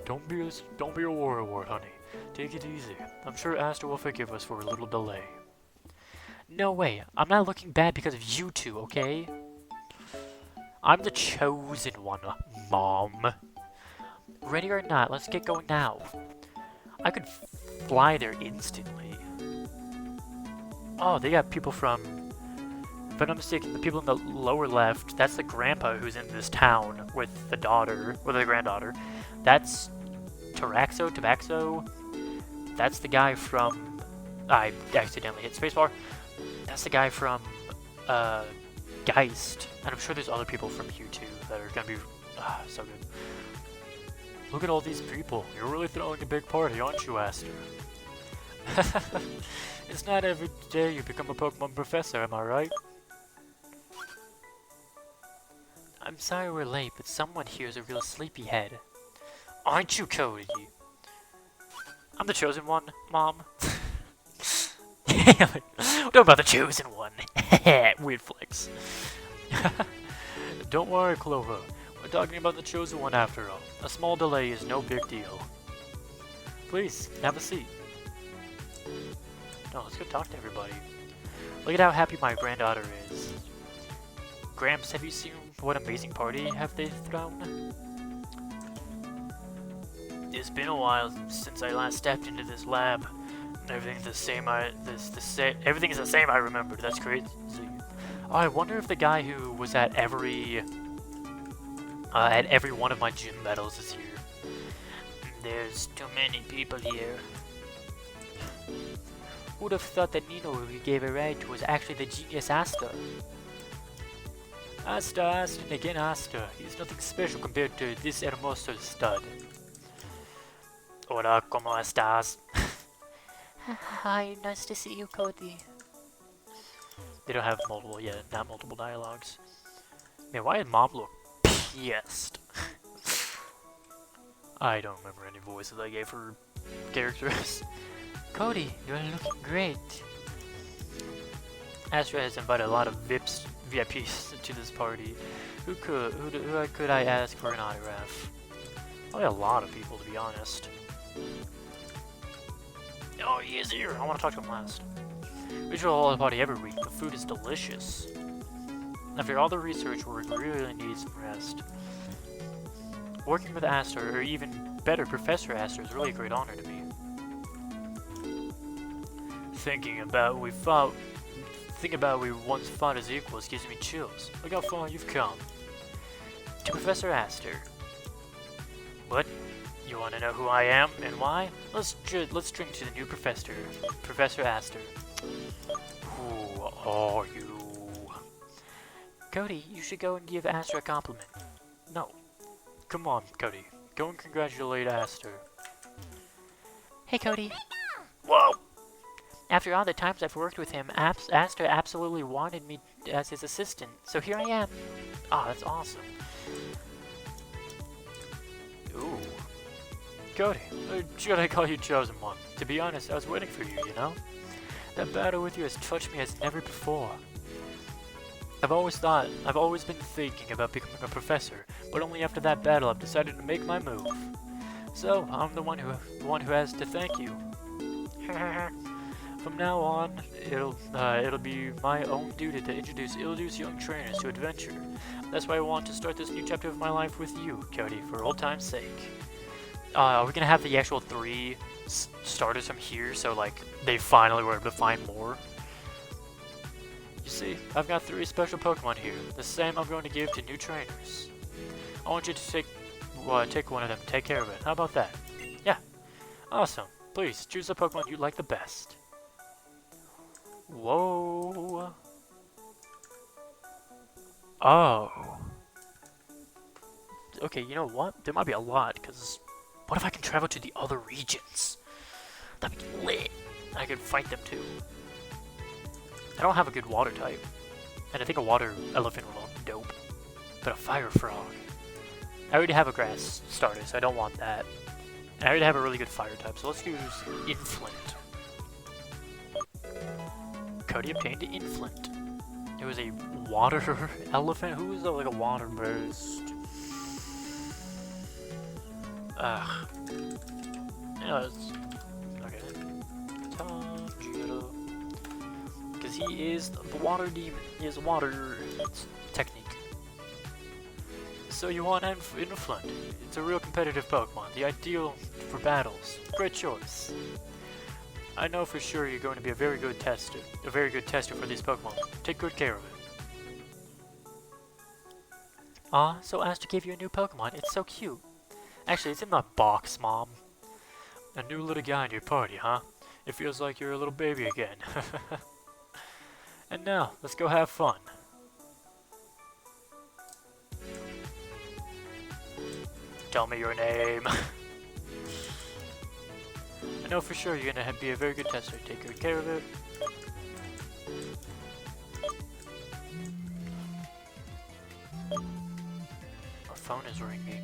Don't be a worrywart, honey. Take it easy. I'm sure Astro will forgive us for a little delay. No way. I'm not looking bad because of you two, okay? I'm the chosen one, Mom. Ready or not, let's get going now. I could fly there instantly. Oh, they got people from... If I'm not mistaken, the people in the lower left, that's the grandpa who's in this town with the daughter, or the granddaughter. That's Tabaxo. That's the guy from... I accidentally hit spacebar. That's the guy from, Geist. And I'm sure there's other people from here too that are gonna be so good. Look at all these people. You're really throwing a big party, aren't you, Aster? It's not every day you become a Pokemon professor, am I right? I'm sorry we're late, but someone here is a real sleepyhead. Aren't you, Cody? I'm the chosen one, Mom. What about the chosen one? Weird flex. Don't worry, Clover. We're talking about the chosen one after all. A small delay is no big deal. Please, have a seat. No, let's go talk to everybody. Look at how happy my granddaughter is. Gramps, have you seen what amazing party have they thrown? It's been a while since I last stepped into this lab. Everything's the same. Everything is the same. I remembered. That's crazy. Oh, I wonder if the guy who was at every one of my gym battles is here. There's too many people here. Who'd have thought that Nino, who we gave a ride to, was actually the genius Asta? Asta, and again Asta. He's nothing special compared to this hermoso stud. Hola, ¿cómo estás? Hi, nice to see you, Cody. They don't have not multiple dialogues. Man, why did Mom look pissed? I don't remember any voices I gave her characters. Cody, you're looking great. Astra has invited a lot of VIPs to this party. Who could I ask for an autograph? Probably a lot of people, to be honest. Oh, he is here! I want to talk to him last. We should hold a party every week. The food is delicious. After all the research, we really need some rest. Working with Aster, or even better, Professor Aster, is really a great honor to me. Thinking about we once fought as equals gives me chills. Look how far you've come. To Professor Aster. What? You want to know who I am and why? Let's drink to the new professor, Professor Aster. Who are you? Cody, you should go and give Aster a compliment. No. Come on, Cody. Go and congratulate Aster. Hey, Cody. Whoa! After all the times I've worked with him, Aster absolutely wanted me as his assistant, so here I am. Ah, that's awesome. Ooh. Cody, should I call you Chosen One? To be honest, I was waiting for you, you know? That battle with you has touched me as never before. I've always been thinking about becoming a professor, but only after that battle I've decided to make my move. So, I'm the one who has to thank you. From now on, it'll be my own duty to introduce ill-used young trainers to adventure. That's why I want to start this new chapter of my life with you, Cody, for old time's sake. Are we gonna have the actual 3 starters from here, so like they finally were able to find more? You see, I've got 3 special Pokemon here, the same I'm going to give to new trainers. I want you to take one of them, take care of it. How about that? Yeah. Awesome. Please, choose the Pokemon you like the best. Whoa. Oh. Okay, you know what? There might be a lot, because what if I can travel to the other regions? That'd be lit. I could fight them too. I don't have a good water type, and I think a water elephant will look dope. But a fire frog. I already have a grass starter, so I don't want that. And I already have a really good fire type, so let's use Inflint. Cody obtained Inflint. It was a water elephant? Who was like a water burst? Ugh. Anyways. Okay. Tanjiro. Because he is the water demon. He has water technique. So you want Inflint. It's a real competitive Pokemon, the ideal for battles. Great choice. I know for sure you're going to be a very good tester for these Pokemon. Take good care of it. Aw, so Aster gave you a new Pokemon. It's so cute. Actually, it's in the box, Mom. A new little guy in your party, huh? It feels like you're a little baby again. And now, let's go have fun. Tell me your name. I know for sure you're gonna be a very good tester. Take good care of it. Our phone is ringing.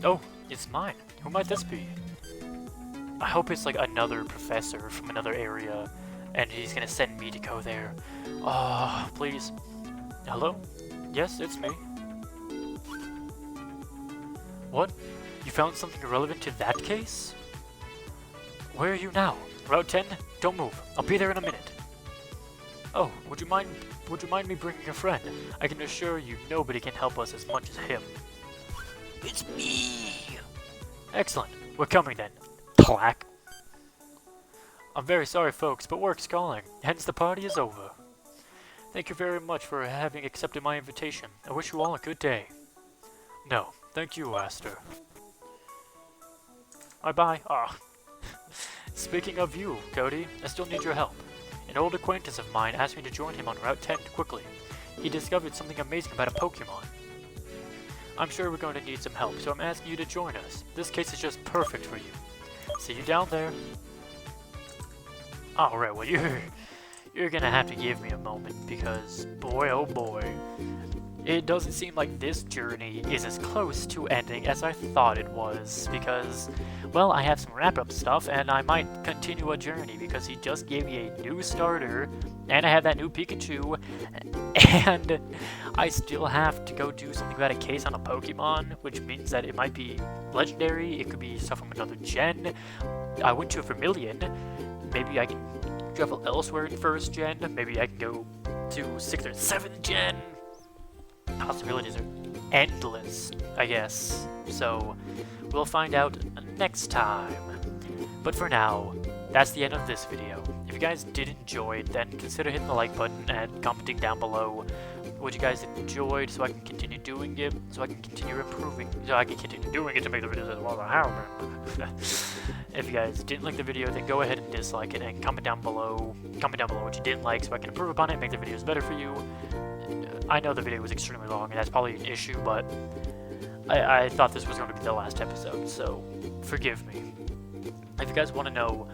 Oh, it's mine. Who might this be? I hope it's like another professor from another area, and he's gonna send me to go there. Oh, please. Hello? Yes, it's me. What? You found something relevant to that case? Where are you now? Route 10? Don't move. I'll be there in a minute. Oh, would you mind me bringing a friend? I can assure you nobody can help us as much as him. It's me! Excellent. We're coming then. Clack. I'm very sorry, folks, but work's calling. Hence the party is over. Thank you very much for having accepted my invitation. I wish you all a good day. No. Thank you, Aster. Bye-bye. Ah. Speaking of you, Cody, I still need your help. An old acquaintance of mine asked me to join him on Route 10 quickly. He discovered something amazing about a Pokemon. I'm sure we're going to need some help, so I'm asking you to join us. This case is just perfect for you. See you down there. Alright, well you're gonna have to give me a moment, because boy oh boy. It doesn't seem like this journey is as close to ending as I thought it was, because, well, I have some wrap-up stuff, and I might continue a journey, because he just gave me a new starter, and I have that new Pikachu, and I still have to go do something about a case on a Pokemon, which means that it might be legendary, it could be stuff from another gen. I went to a Vermilion, maybe I can travel elsewhere in 1st gen, maybe I can go to 6th or 7th gen. Possibilities are endless, I guess. So, we'll find out next time. But for now, that's the end of this video. If you guys did enjoy it, then consider hitting the like button and commenting down below what you guys enjoyed, so I can continue doing it, so I can continue improving, so I can continue doing it to make the videos as well as I have. If you guys didn't like the video, then go ahead and dislike it, and comment down below what you didn't like, so I can improve upon it and make the videos better for you. I know the video was extremely long, and that's probably an issue, but I thought this was going to be the last episode, so forgive me. If you guys want to know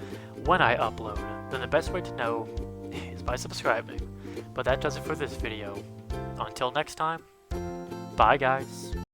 when I upload, then the best way to know is by subscribing. But that does it for this video. Until next time, bye guys.